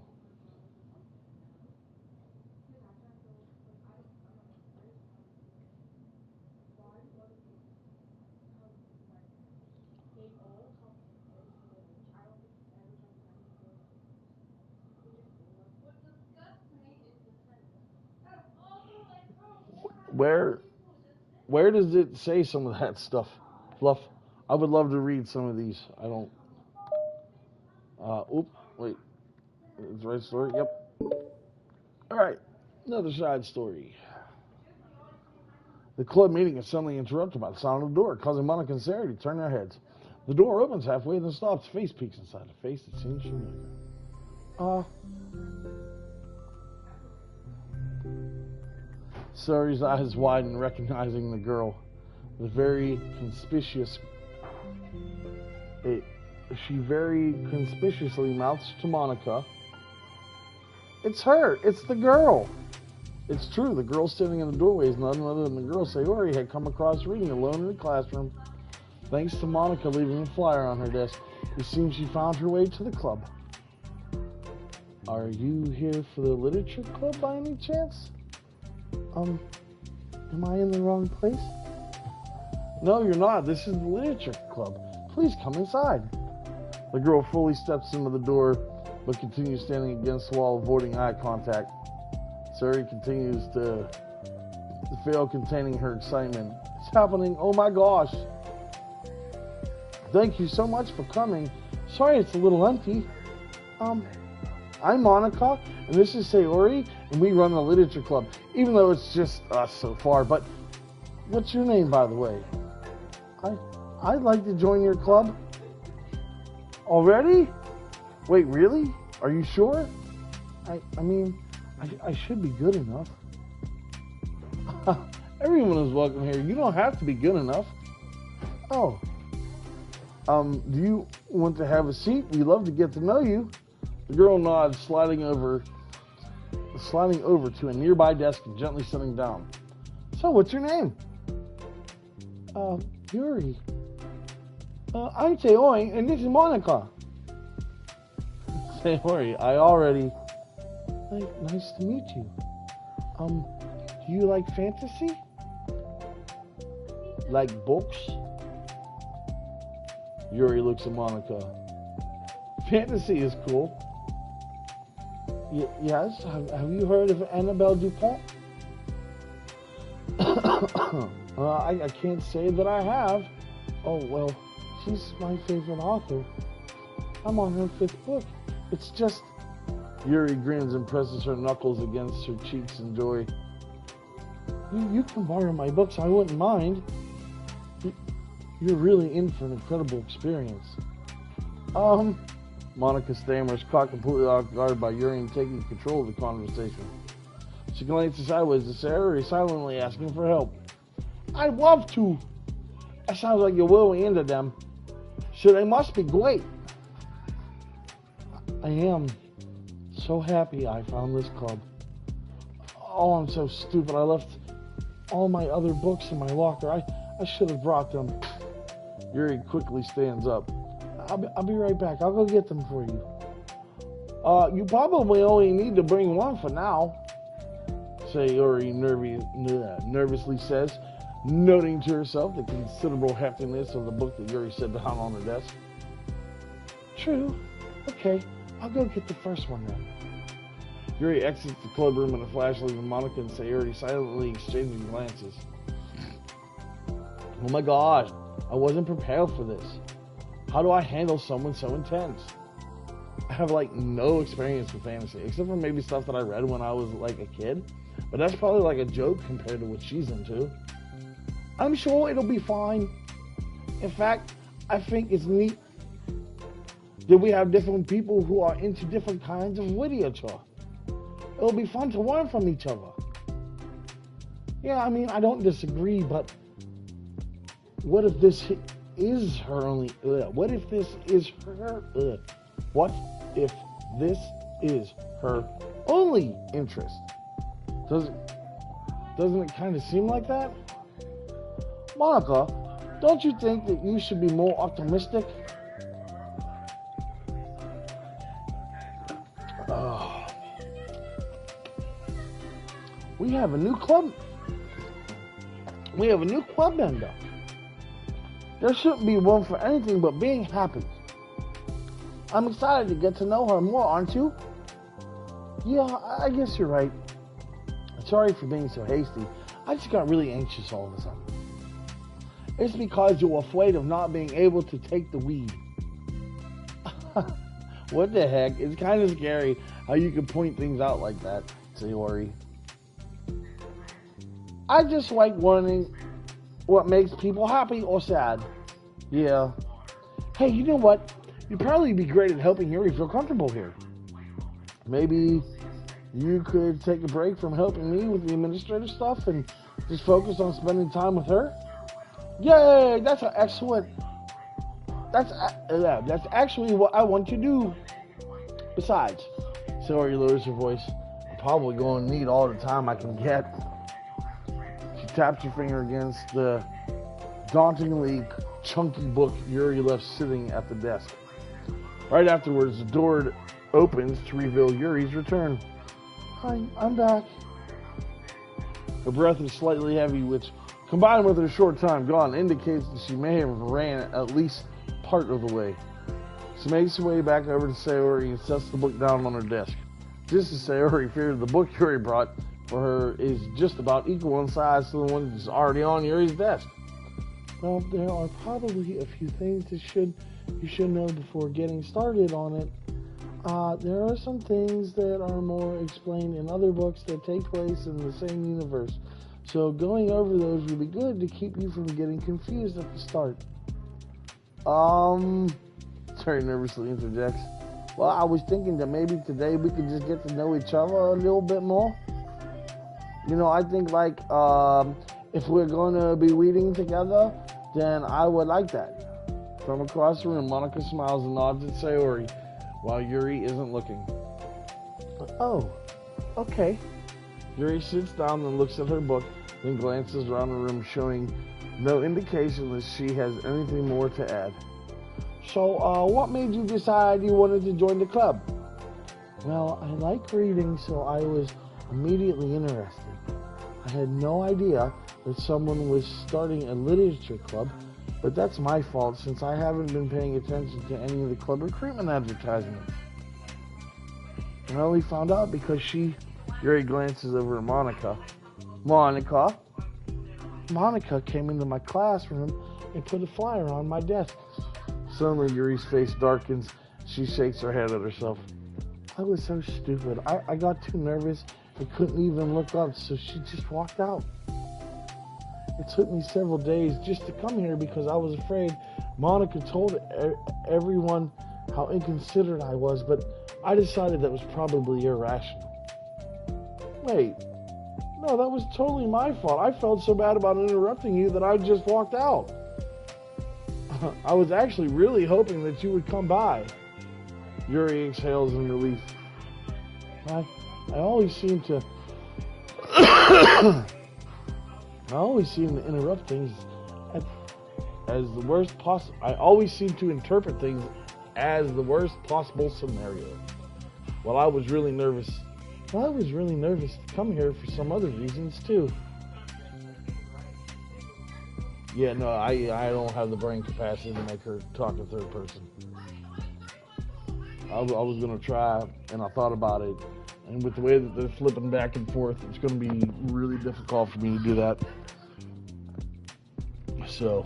Where does it say some of that stuff? Fluff. I would love to read some of these. I don't. Wait. Is the right story? Yep. All right. Another side story. The club meeting is suddenly interrupted by the sound of the door, causing Monica and Sarah to turn their heads. The door opens halfway, then stops. A face peeks inside. A face that seems familiar. Sarah's eyes widen, recognizing the girl. The very conspicuous. She very conspicuously mouths to Monica, "It's her! It's the girl!" It's true, the girl standing in the doorway is none other than the girl Sayori had come across reading alone in the classroom. Thanks to Monica leaving a flyer on her desk, it seems she found her way to the club. Are you here for the literature club by any chance? Am I in the wrong place? No, you're not. This is the literature club. Please come inside. The girl fully steps into the door, but continues standing against the wall, avoiding eye contact. Sari continues to fail containing her excitement. It's happening. Oh my gosh. Thank you so much for coming. Sorry it's a little empty. I'm Monica, and this is Sayori, and we run the literature club, even though it's just us so far. But what's your name, by the way? I'd like to join your club. Already? Wait, really? Are you sure? I mean, I should be good enough. Everyone is welcome here. You don't have to be good enough. Oh. Do you want to have a seat? We'd love to get to know you. The girl nods, sliding over to a nearby desk and gently sitting down. So, what's your name? Yuri. I'm Sayori, and this is Monica. Sayori, nice to meet you. Do you like fantasy? Like books? Yuri looks at Monica. Fantasy is cool. Yes? Have you heard of Annabelle Dupont? I can't say that I have. Oh, well, she's my favorite author. I'm on her 5th book. It's just... Yuri grins and presses her knuckles against her cheeks in joy. You can borrow my books, I wouldn't mind. You're really in for an incredible experience. Monica stammers, caught completely off guard by Yuri taking control of the conversation. She glances sideways to Sayori, silently asking for help. I'd love to. That sounds like you're really into them. So they must be great. I am so happy I found this club. Oh, I'm so stupid. I left all my other books in my locker. I should have brought them. Yuri quickly stands up. I'll be right back. I'll go get them for you. You probably only need to bring one for now, Sayori nervously says, noting to herself the considerable heftiness of the book that Yuri set down on the desk. True. Okay, I'll go get the first one then. Yuri exits the club room in a flash, leaving Monica and Sayori silently exchanging glances. Oh my god, I wasn't prepared for this. How do I handle someone so intense? I have no experience with fantasy, except for maybe stuff that I read when I was a kid. But that's probably a joke compared to what she's into. I'm sure it'll be fine. In fact, I think it's neat that we have different people who are into different kinds of literature. It'll be fun to learn from each other. Yeah, I mean, I don't disagree, but what if this is her only... what if this is her... what if this is her only interest? Doesn't it kind of seem like that? Monica, don't you think that you should be more optimistic? We have a new club. We have a new club member. There shouldn't be room for anything but being happy. I'm excited to get to know her more, aren't you? Yeah, I guess you're right. Sorry for being so hasty. I just got really anxious all of a sudden. It's because you're afraid of not being able to take the weed. What the heck? It's kind of scary how you can point things out like that, Sayori. I just like learning what makes people happy or sad. Yeah. Hey, you know what? You'd probably be great at helping Yuri feel comfortable here. Maybe you could take a break from helping me with the administrative stuff and just focus on spending time with her? Yay! That's an excellent... That's actually what I want to do. Besides, Sayori lowers her voice. I'm probably going to need all the time I can get. She taps her finger against the dauntingly chunky book Yuri left sitting at the desk. Right afterwards, the door opens to reveal Yuri's return. Hi, I'm back. Her breath is slightly heavy, which, combined with her short time gone, indicates that she may have ran at least part of the way. She makes her way back over to Sayori and sets the book down on her desk. Just as Sayori feared, the book Yuri brought for her is just about equal in size to the one that's already on Yuri's desk. Well, there are probably a few things that you should know before getting started on it. There are some things that are more explained in other books that take place in the same universe. So going over those would be good to keep you from getting confused at the start. Terry nervously interjects. Well, I was thinking that maybe today we could just get to know each other a little bit more. I think if we're going to be reading together, then I would like that. From across the room, Monica smiles and nods at Sayori, while Yuri isn't looking. Oh, okay. Yuri sits down and looks at her book, then glances around the room, showing no indication that she has anything more to add. So, what made you decide you wanted to join the club? Well, I like reading, so I was immediately interested. I had no idea that someone was starting a literature club, but that's my fault since I haven't been paying attention to any of the club recruitment advertisements. I only found out because Yuri glances over at Monica. Monica came into my classroom and put a flyer on my desk. Suddenly, Yuri's face darkens She shakes her head at herself. I was so stupid. I got too nervous. I couldn't even look up, so she just walked out. It took me several days just to come here because I was afraid. Monica told everyone how inconsiderate I was, but I decided that was probably irrational. Wait, no, that was totally my fault. I felt so bad about interrupting you that I just walked out. I was actually really hoping that you would come by. Yuri exhales in relief. I always seem to interrupt things as the worst possible. I always seem to interpret things as the worst possible scenario. Well, I was really nervous to come here for some other reasons too. Yeah, no, I don't have the brain capacity to make her talk in third person. I was going to try, and I thought about it. And with the way that they're flipping back and forth, it's going to be really difficult for me to do that. So,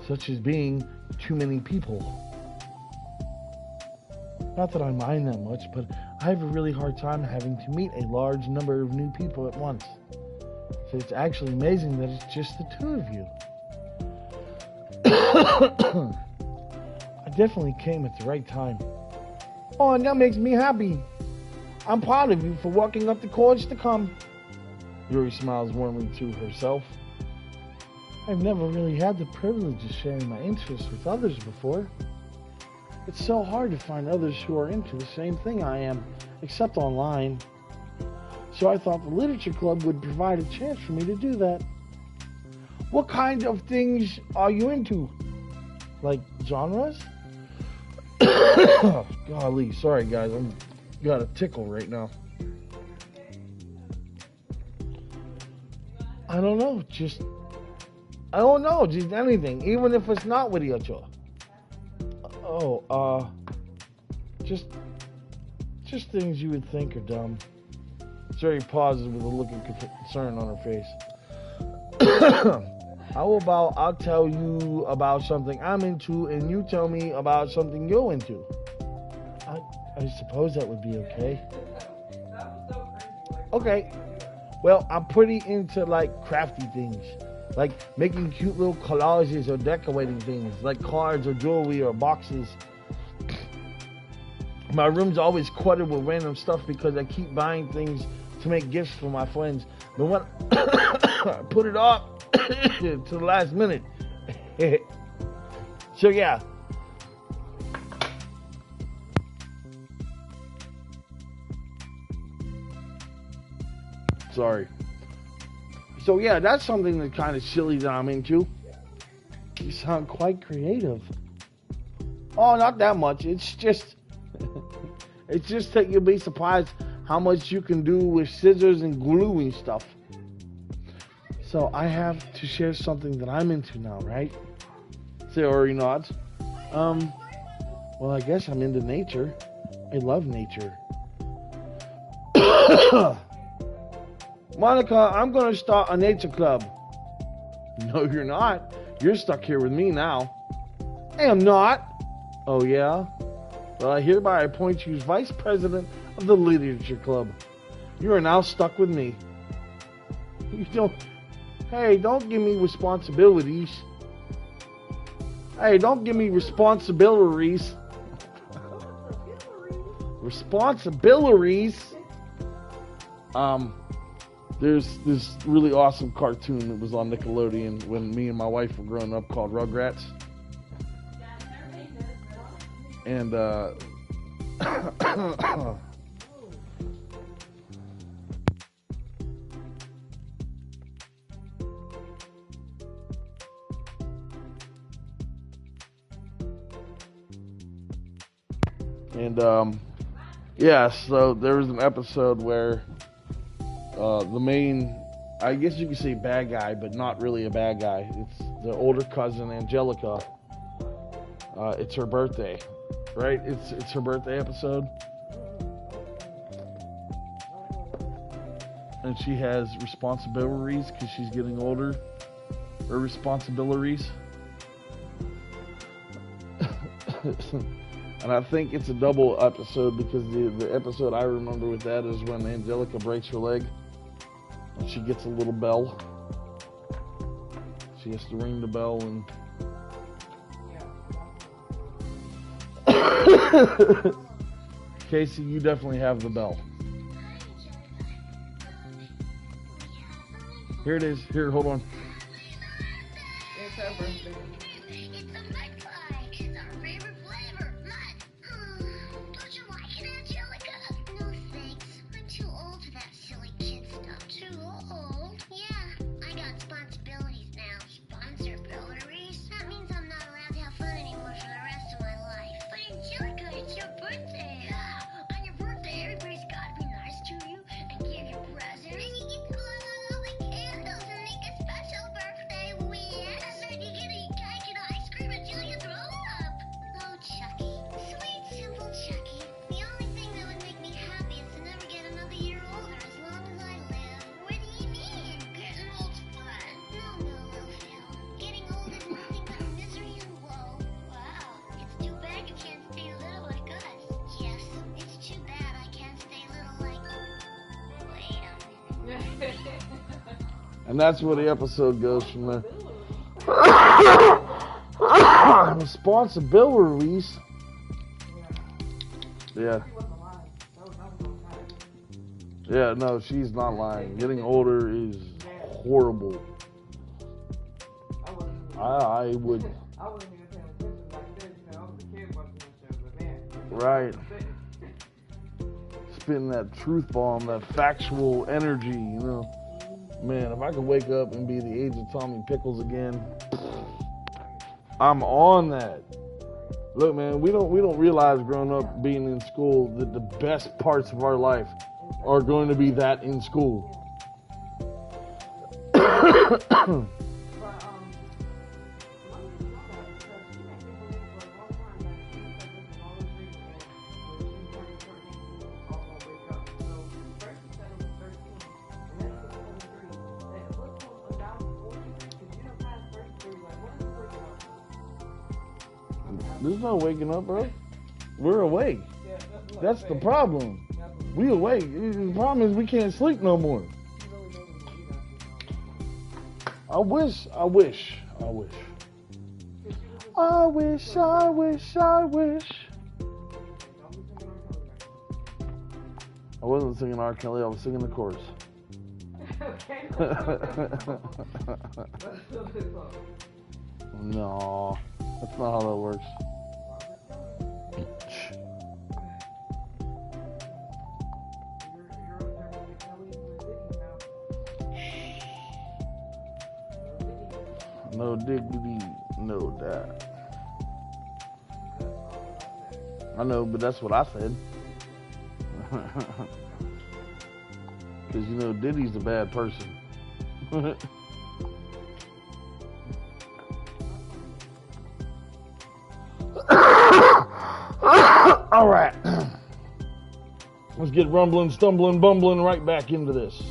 such as being too many people. Not that I mind that much, but I have a really hard time having to meet a large number of new people at once. So it's actually amazing that it's just the two of you. I definitely came at the right time. Oh, and that makes me happy. I'm proud of you for walking up the courage to come. Yuri smiles warmly to herself. I've never really had the privilege of sharing my interests with others before. It's so hard to find others who are into the same thing I am, except online. So I thought the literature club would provide a chance for me to do that. What kind of things are you into? Like genres? Golly, sorry guys, I'm got a tickle right now. I don't know, just anything, even if it's not literature. Just things you would think are dumb. Sherry pauses with a look of concern on her face. How about I'll tell you about something I'm into and you tell me about something you're into? I suppose that would be okay. Okay. Well, I'm pretty into like crafty things. Like making cute little collages or decorating things, like cards or jewelry or boxes. My room's always cluttered with random stuff because I keep buying things to make gifts for my friends. But when I put it off to the last minute. So yeah. Sorry. So yeah, that's something that's kind of silly that I'm into. You sound quite creative. Oh, not that much. It's just that you'll be surprised how much you can do with scissors and glue and stuff. So I have to share something that I'm into now, right? Sayori nods. Well, I guess I'm into nature. I love nature. Monica, I'm going to start a nature club. No, you're not. You're stuck here with me now. I am not. Oh, yeah? Well, I hereby appoint you as vice president of the literature club. You are now stuck with me. Don't give me responsibilities. Hey, don't give me responsibilities. Responsibilities. There's this really awesome cartoon that was on Nickelodeon when me and my wife were growing up called Rugrats. And so there was an episode where the main, I guess you could say bad guy, but not really a bad guy. It's the older cousin, Angelica. It's her birthday, right? It's her birthday episode. And she has responsibilities because she's getting older. Her responsibilities. And I think it's a double episode because the episode I remember with that is when Angelica breaks her leg and she gets a little bell. She has to ring the bell and Casey, you definitely have the bell. Here it is. Here, hold on. It's her birthday. It's a mud pie. It's our favorite flavor, mud. Don't you like it, Angelica? No thanks. I'm too old for that silly kid stuff. Too old? Yeah, I got responsibilities now. Responsibilities? That means I'm not allowed to have fun anymore for the rest of my life. But Angelica, it's your birthday. Yeah. On your birthday, everybody's gotta be nice to you and give you presents. And you get to blow out all the candles and make a special birthday wish. And then you get a cake and ice cream until you throw up. Oh, Chucky. Sweet, simple Chucky. The only thing that would make me happy is to never get another year older as long as I live. What do you mean? Getting old's fun. No, little Phil. Getting old is nothing but misery and woe. Wow. It's too bad you can't stay little like us. Yes, it's too bad I can't stay little like... Wait a minute. And that's where the episode goes from there. Responsibilities. Yeah. Yeah, no, she's not lying. Getting older is horrible. I would. I wasn't even paying attention back then. I was a kid watching that show, but man. Right. Spitting that truth bomb, that factual energy, Man, if I could wake up and be the age of Tommy Pickles again, I'm on that. Look, man, we don't realize growing up being in school that the best parts of our life are going to be that in school. There's no waking up, bro. We're awake. That's the problem. We awake. The problem is we can't sleep no more. I wish. I wasn't singing R. Kelly, I was singing the chorus. No, that's not how that works. No diggity, no that. I know, but that's what I said. Because, Diddy's a bad person. All right. Let's get rumbling, stumbling, bumbling right back into this.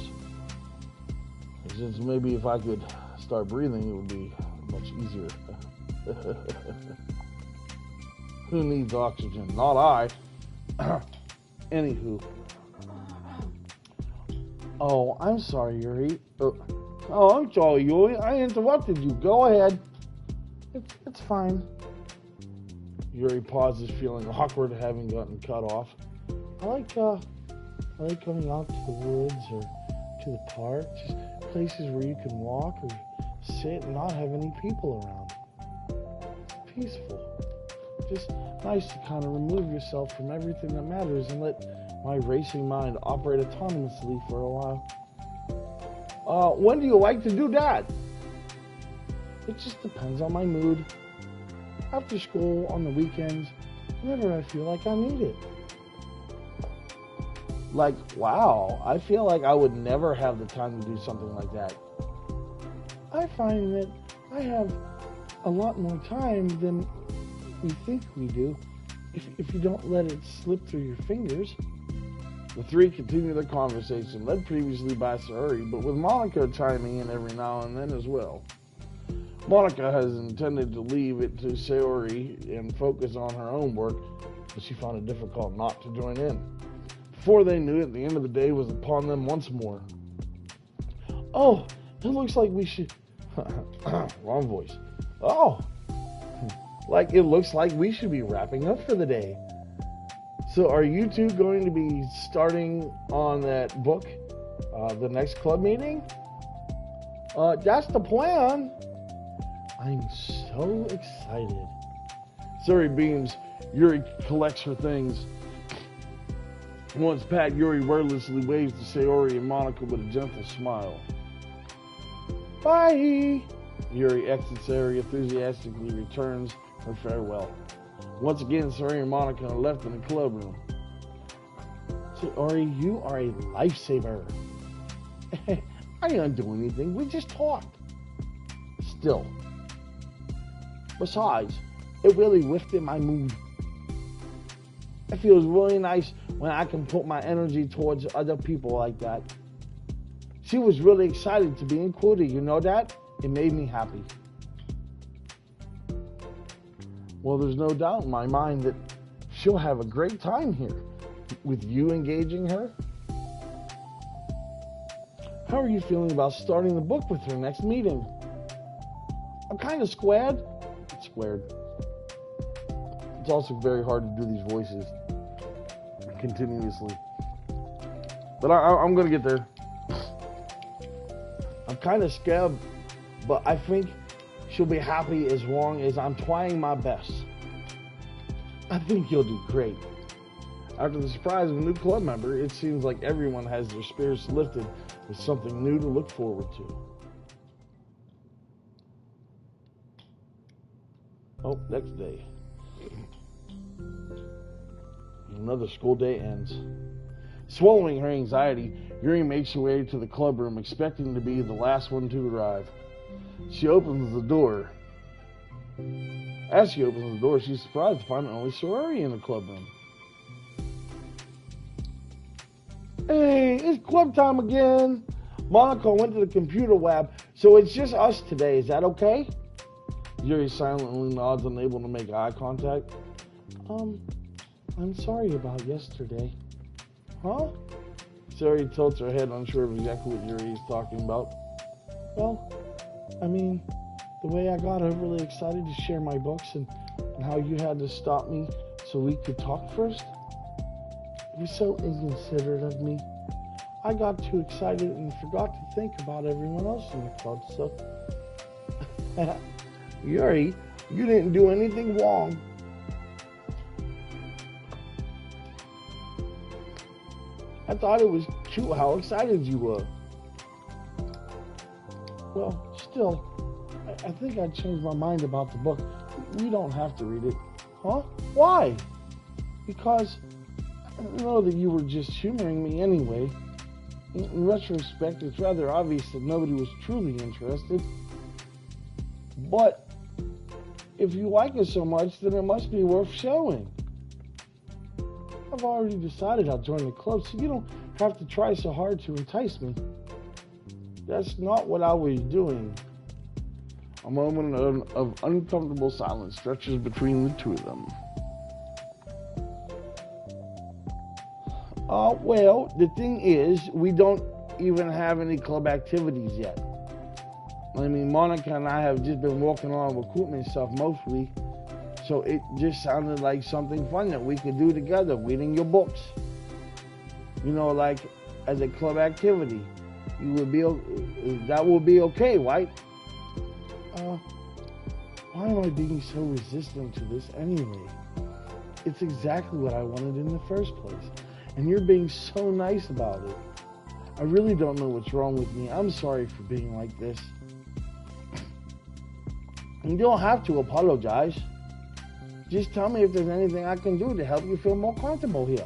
Since maybe if I could start breathing, it would be much easier. Who needs oxygen? Not I. Anywho. Oh, I'm sorry, Yuri. Oh, I'm sorry, Yuri. I interrupted you. Go ahead. It's fine. Yuri pauses, feeling awkward, having gotten cut off. I like coming out to the woods or to the park, just places where you can walk or sit and not have any people around. It's peaceful. Just nice to kind of remove yourself from everything that matters and let my racing mind operate autonomously for a while. When do you like to do that? It just depends on my mood. After school, on the weekends, whenever I feel like I need it. Like, wow, I feel like I would never have the time to do something like that. I find that I have a lot more time than we think we do if you don't let it slip through your fingers. The three continue their conversation, led previously by Sahuri, but with Monica chiming in every now and then as well. Monica has intended to leave it to Sayori and focus on her own work, but she found it difficult not to join in. Before they knew it, the end of the day was upon them once more. Oh, it looks like we should... Wrong voice. Oh, like it looks like we should be wrapping up for the day. So are you two going to be starting on that book the next club meeting? That's the plan. I'm so excited. Sayori beams. Yuri collects her things. Once packed, Yuri wordlessly waves to Sayori and Monica with a gentle smile. Bye! Yuri exits Sayori, enthusiastically returns her farewell. Once again, Sayori and Monica are left in the club room. Sayori, you are a lifesaver. I didn't do anything. We just talked. Still. Besides, it really lifted my mood. It feels really nice when I can put my energy towards other people like that. She was really excited to be included, you know that? It made me happy. Well, there's no doubt in my mind that she'll have a great time here with you engaging her. How are you feeling about starting the book with her next meeting? I'm kind of squared. It's also very hard to do these voices continuously. But I'm going to get there. I'm kind of scared, but I think she'll be happy as long as I'm trying my best. I think you'll do great. After the surprise of a new club member, it seems like everyone has their spirits lifted with something new to look forward to. Oh, next day. Another school day ends. Swallowing her anxiety, Yuri makes her way to the club room, expecting to be the last one to arrive. She opens the door. As she opens the door, she's surprised to find only Sayori in the club room. Hey, it's club time again. Monica went to the computer lab, so it's just us today. Is that okay? Yuri silently nods, unable to make eye contact. I'm sorry about yesterday. Huh? Sayori tilts her head, unsure of exactly what Yuri is talking about. Well, I mean, the way I got overly excited to share my books and how you had to stop me so we could talk first. It was so inconsiderate of me. I got too excited and forgot to think about everyone else in the club, so... Yuri, you didn't do anything wrong. I thought it was cute how excited you were. Well, still, I think I changed my mind about the book. You don't have to read it. Huh? Why? Because I know that you were just humoring me anyway. In retrospect, it's rather obvious that nobody was truly interested. But if you like it so much, then it must be worth showing. I've already decided I'll join the club, so you don't have to try so hard to entice me. That's not what I was doing. A moment of uncomfortable silence stretches between the two of them. Well, the thing is, we don't even have any club activities yet. I mean, Monica and I have just been working on recruitment stuff mostly, so it just sounded like something fun that we could do together, reading your books. You know, like as a club activity. That will be okay, right? Why am I being so resistant to this anyway? It's exactly what I wanted in the first place, and you're being so nice about it. I really don't know what's wrong with me. I'm sorry for being like this. You don't have to apologize. Just tell me if there's anything I can do to help you feel more comfortable here.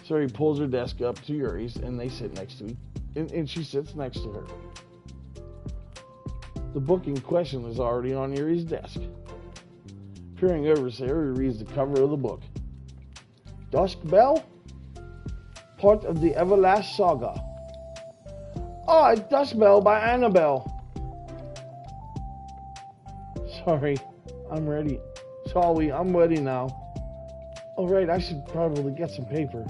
So he pulls her desk up to Yuri's, and they sit next to each, and she sits next to her. The book in question is already on Yuri's desk. Peering over, Sayori reads the cover of the book. Dusk Bell? Part of the Everlast Saga. Oh, it's Dusk Bell by Annabelle. Sorry, I'm ready. Sorry, I'm ready now. Oh, right, I should probably get some paper.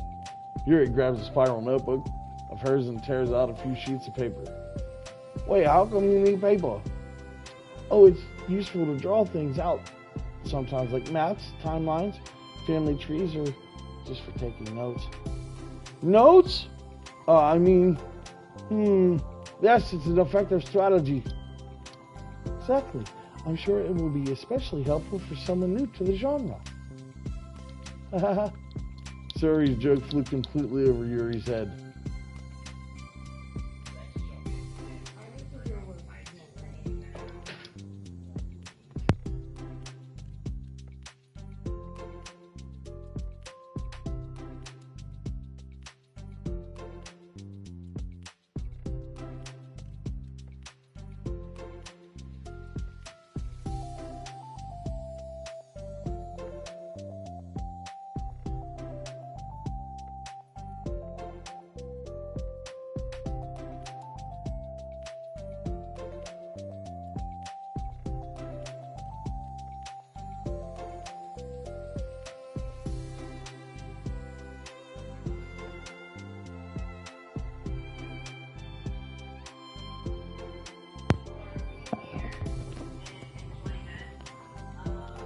Yuri grabs a spiral notebook of hers and tears out a few sheets of paper. Wait, how come you need paper? Oh, it's useful to draw things out sometimes, like maps, timelines, family trees, or just for taking notes. Notes? Yes, it's an effective strategy. Exactly. I'm sure it will be especially helpful for someone new to the genre. Suri's joke flew completely over Yuri's head.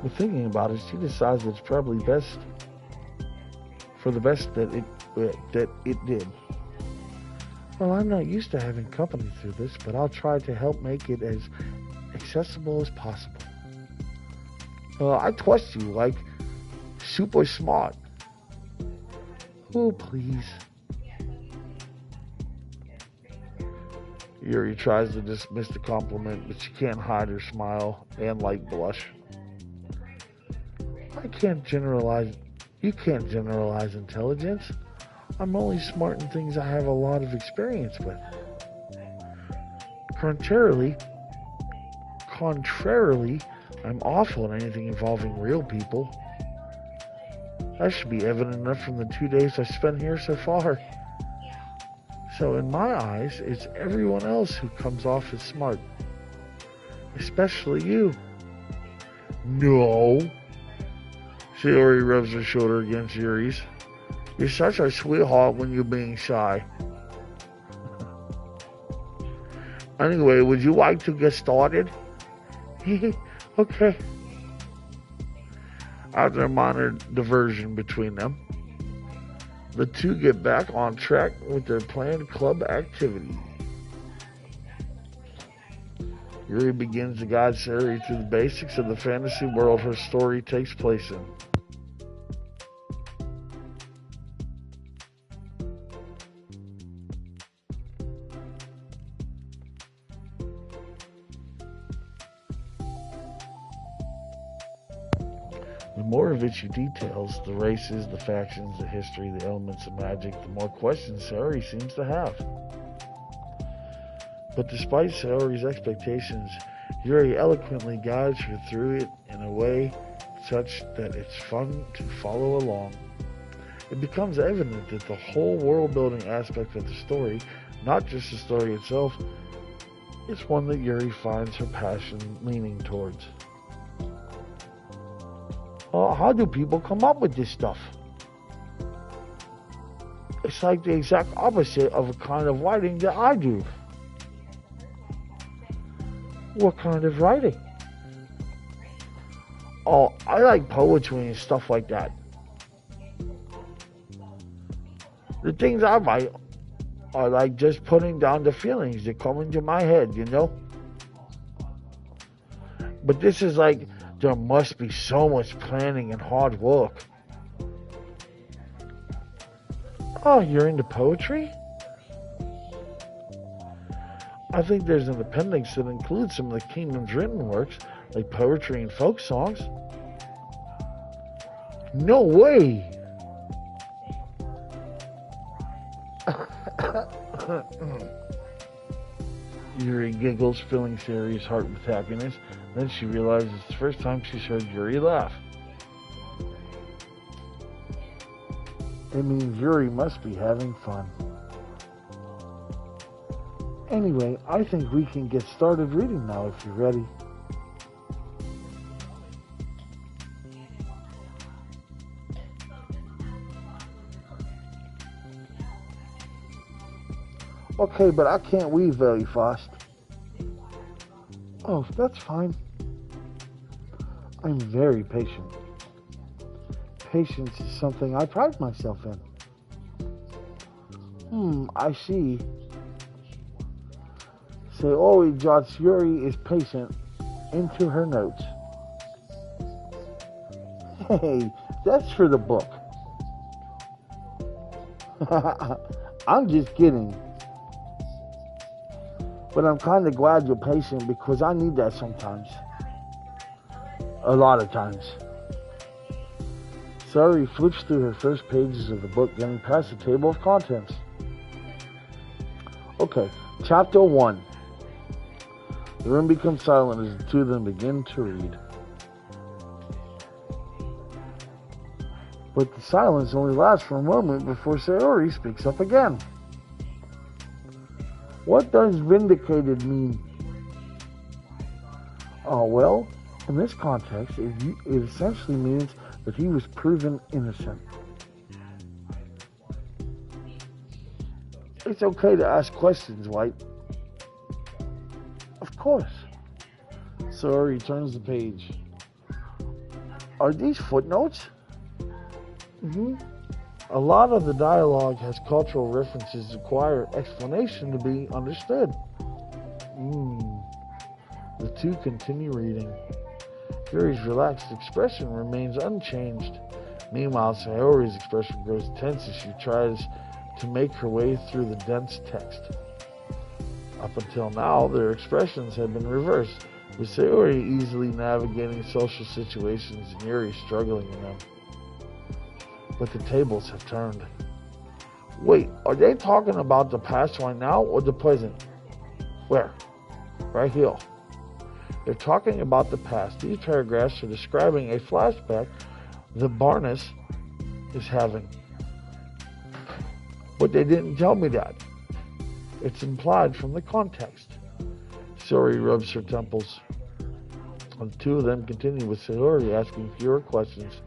But thinking about it, she decides it's probably best for the best that it did. Well, I'm not used to having company through this, but I'll try to help make it as accessible as possible. I trust you, like super smart. Oh, please. Yuri tries to dismiss the compliment, but she can't hide her smile and light blush. I can't generalize. You can't generalize intelligence. I'm only smart in things I have a lot of experience with. Contrarily, I'm awful at anything involving real people. That should be evident enough from the 2 days I've spent here so far. So in my eyes, it's everyone else who comes off as smart. Especially you. No. Sayori rubs her shoulder against Yuri's. You're such a sweetheart when you're being shy. Anyway, would you like to get started? Okay. After a minor diversion between them, the two get back on track with their planned club activity. Yuri begins to guide Sayori through the basics of the fantasy world her story takes place in. The more of it she details, the races, the factions, the history, the elements of magic, the more questions Sayori seems to have. But despite Sayori's expectations, Yuri eloquently guides her through it in a way such that it's fun to follow along. It becomes evident that the whole world-building aspect of the story, not just the story itself, is one that Yuri finds her passion leaning towards. How do people come up with this stuff? It's like the exact opposite of a kind of writing that I do. What kind of writing? Oh, I like poetry and stuff like that. The things I write are like just putting down the feelings that come into my head, you know? But this is like, there must be so much planning and hard work. Oh, you're into poetry? I think there's an appendix that includes some of the kingdom's written works, like poetry and folk songs. No way! Yuri giggles, filling Sayori's heart with happiness. Then she realizes it's the first time she's heard Yuri laugh. It means Yuri must be having fun. Anyway, I think we can get started reading now if you're ready. Okay, but I can't weave very fast. Oh, that's fine. I'm very patient. Patience is something I pride myself in. I see. Sayori jots Yuri is patient into her notes. Hey, that's for the book. I'm just kidding. But I'm kind of glad you're patient because I need that sometimes. A lot of times. Sayori flips through her first pages of the book, getting past the table of contents. Okay, chapter 1. The room becomes silent as the two of them begin to read. But the silence only lasts for a moment before Sayori speaks up again. What does vindicated mean? Oh, well, in this context, it essentially means that he was proven innocent. It's okay to ask questions, White. Of course. Sayori turns the page. Are these footnotes? A lot of the dialogue has cultural references that require explanation to be understood. The two continue reading. Yuri's relaxed expression remains unchanged. Meanwhile, Sayori's expression grows tense as she tries to make her way through the dense text. Up until now, their expressions had been reversed, with Sayori easily navigating social situations and Yuri struggling in them. But the tables have turned. Wait, are they talking about the past right now or the present? Where? Right here. They're talking about the past. These paragraphs are describing a flashback the Barnes is having. But they didn't tell me that. It's implied from the context. Sayori rubs her temples. And the two of them continue with Sayori asking fewer questions.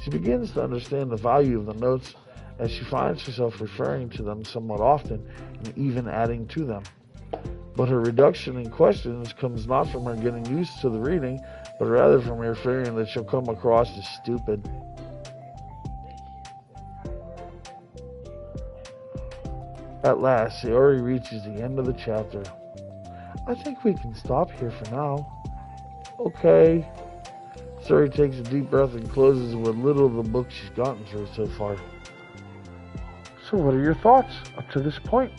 She begins to understand the value of the notes as she finds herself referring to them somewhat often and even adding to them. But her reduction in questions comes not from her getting used to the reading, but rather from her fearing that she'll come across as stupid. At last, Sayori reaches the end of the chapter. I think we can stop here for now. Okay. Sayori takes a deep breath and closes what little of the book she's gotten through so far. So what are your thoughts up to this point?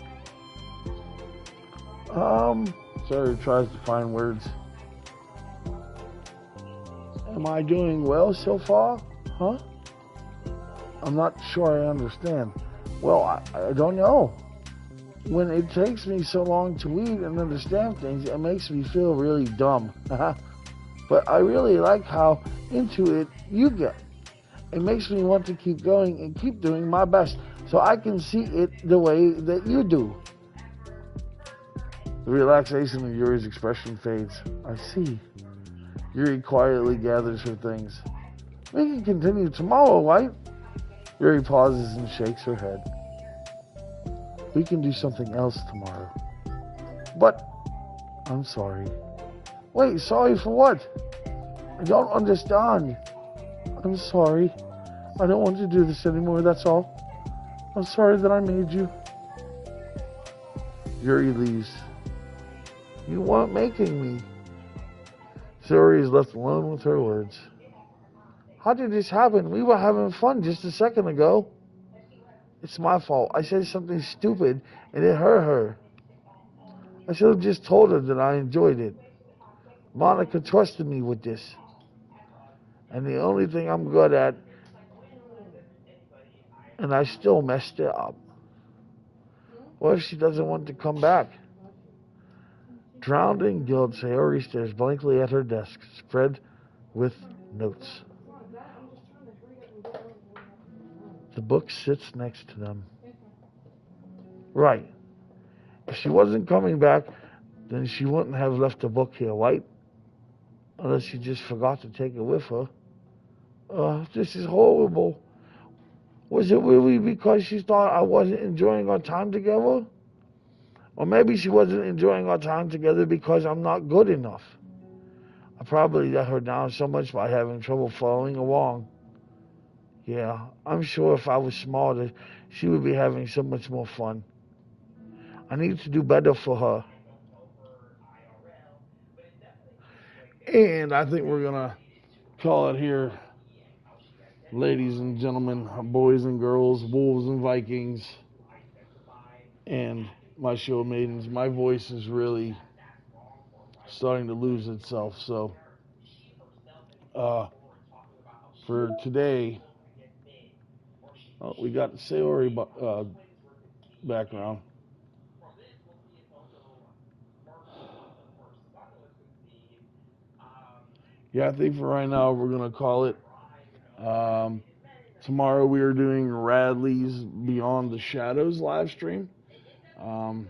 Sayori tries to find words. Am I doing well so far? Huh? I'm not sure I understand. Well, I don't know. When it takes me so long to read and understand things, it makes me feel really dumb. But I really like how into it you get. It makes me want to keep going and keep doing my best so I can see it the way that you do. The relaxation of Yuri's expression fades. I see. Yuri quietly gathers her things. We can continue tomorrow, right? Yuri pauses and shakes her head. We can do something else tomorrow. But, I'm sorry. Wait, sorry for what? I don't understand. I'm sorry. I don't want to do this anymore, that's all. I'm sorry that I made you. Yuri leaves. You weren't making me. Sayori is left alone with her words. How did this happen? We were having fun just a second ago. It's my fault. I said something stupid and it hurt her. I should have just told her that I enjoyed it. Monica trusted me with this. And the only thing I'm good at, and I still messed it up. What if she doesn't want to come back? Drowned in guilt, Sayori stares blankly at her desk, spread with notes. The book sits next to them. Right. If she wasn't coming back, then she wouldn't have left the book here, right? Unless she just forgot to take it with her. This is horrible. Was it really because she thought I wasn't enjoying our time together? Or maybe she wasn't enjoying our time together because I'm not good enough. I probably let her down so much by having trouble following along. Yeah, I'm sure if I was smarter, she would be having so much more fun. I need to do better for her. And I think we're going to call it here, ladies and gentlemen, boys and girls, wolves and Vikings, and my show maidens. My voice is really starting to lose itself. So, for today, we got the Sayori background. Yeah, I think for right now we're gonna call it. Um, Tomorrow we are doing Radley's Beyond the Shadows live stream. Um,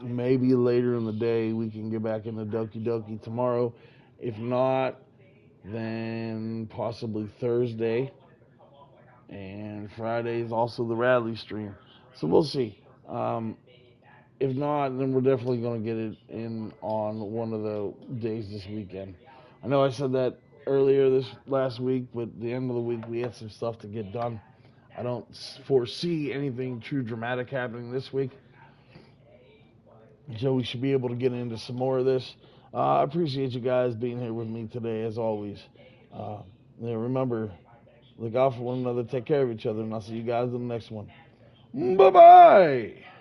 Maybe later in the day we can get back into Doki Doki tomorrow. If not, then possibly Thursday. And Friday is also the Radley stream. So we'll see. If not, then we're definitely going to get it in on one of the days this weekend. I know I said that earlier this last week, but at the end of the week we had some stuff to get done. I don't foresee anything too dramatic happening this week. So we should be able to get into some more of this. I appreciate you guys being here with me today, as always. Remember, look out for one another, take care of each other, and I'll see you guys in the next one. Bye-bye!